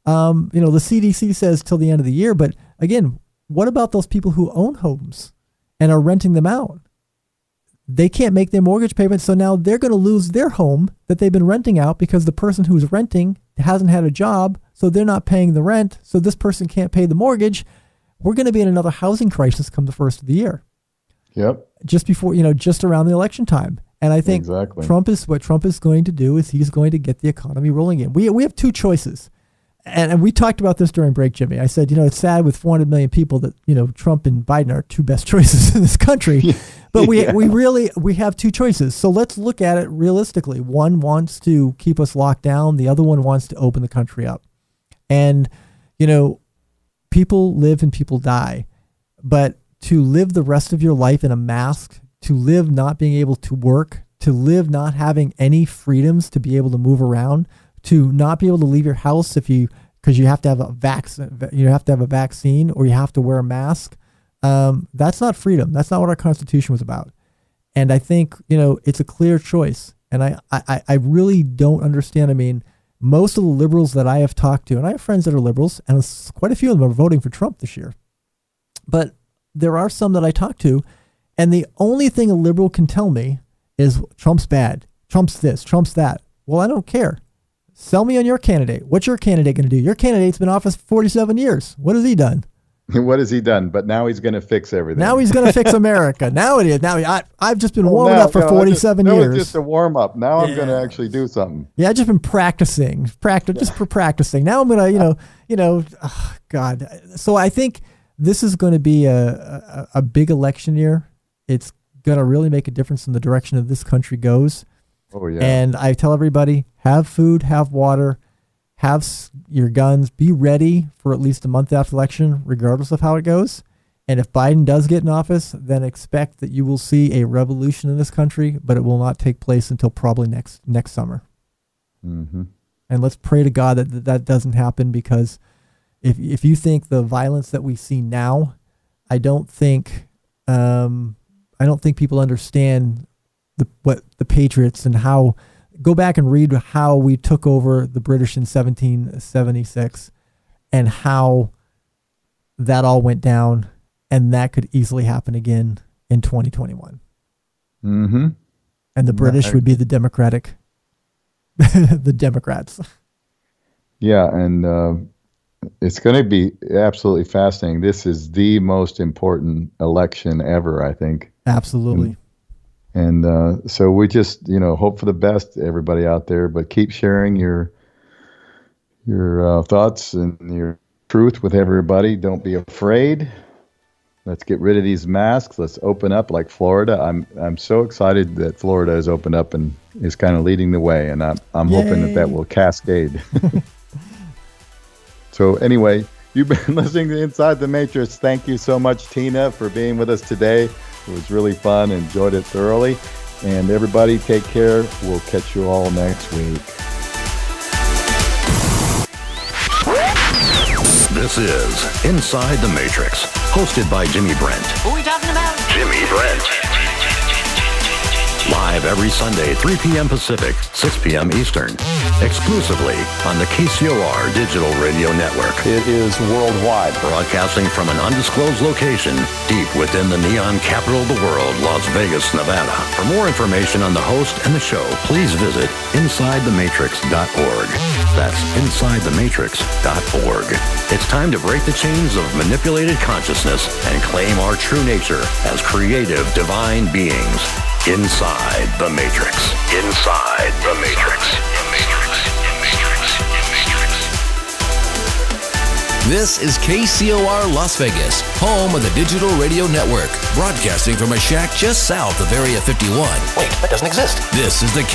The CDC says till the end of the year, but again, what about those people who own homes and are renting them out? They can't make their mortgage payments, so now they're going to lose their home that they've been renting out because the person who's renting hasn't had a job, so they're not paying the rent, so this person can't pay the mortgage. We're going to be in another housing crisis come the first of the year. Yep. Just before, just around the election time. And I think exactly. what Trump is going to do is he's going to get the economy rolling in. We have two choices. And we talked about this during break, Jimmy. I said, it's sad with 400 million people that, Trump and Biden are two best choices in this country. But we have two choices. So let's look at it realistically. One wants to keep us locked down. The other one wants to open the country up. And, people live and people die. But to live the rest of your life in a mask, to live not being able to work, to live not having any freedoms to be able to move around, to not be able to leave your house because you have to have a vaccine or you have to wear a mask. That's not freedom. That's not what our Constitution was about. And I think, it's a clear choice. And I really don't understand. I mean, most of the liberals that I have talked to, and I have friends that are liberals, and quite a few of them are voting for Trump this year. But there are some that I talk to, and the only thing a liberal can tell me is Trump's bad. Trump's this, Trump's that. Well, I don't care. Sell me on your candidate. What's your candidate going to do? Your candidate's been in office for 47 years. What has he done? What has he done? But now he's going to fix everything. Now he's going to fix America. Now it is. Now I've just been warming up for 47 years. That was just a warm up. Now I'm going to actually do something. Yeah, I've just been practicing. Now I'm going to, oh God. So I think this is going to be a big election year. It's going to really make a difference in the direction of this country goes. Oh yeah. And I tell everybody, have food, have water, have your guns, be ready for at least a month after election, regardless of how it goes. And if Biden does get in office, then expect that you will see a revolution in this country, but it will not take place until probably next summer. Mm-hmm. And let's pray to God that doesn't happen, because if you think the violence that we see now, I don't think people understand what the Patriots and how. Go back and read how we took over the British in 1776 and how that all went down, and that could easily happen again in 2021. Mm-hmm. And the British would be the Democrats. Yeah, and it's going to be absolutely fascinating. This is the most important election ever, I think. Absolutely. And so we just, hope for the best, everybody out there, but keep sharing your thoughts and your truth with everybody. Don't be afraid. Let's get rid of these masks. Let's open up like Florida. I'm so excited that Florida has opened up and is kind of leading the way, and I'm hoping that will cascade. So anyway, you've been listening to Inside the Matrix. Thank you so much, Tina, for being with us today. It was really fun. Enjoyed it thoroughly. And everybody, take care. We'll catch you all next week. This is Inside the Matrix, hosted by Jimmy Brent. Who are we talking about? Jimmy Brent. Live every Sunday, 3 p.m. Pacific, 6 p.m. Eastern. Exclusively on the KCOR Digital Radio Network. It is worldwide. Broadcasting from an undisclosed location deep within the neon capital of the world, Las Vegas, Nevada. For more information on the host and the show, please visit InsideTheMatrix.org. That's InsideTheMatrix.org. It's time to break the chains of manipulated consciousness and claim our true nature as creative divine beings. Inside the Matrix. Inside the Matrix. This is KCOR Las Vegas, home of the Digital Radio Network, broadcasting from a shack just south of Area 51. Wait, that doesn't exist. This is the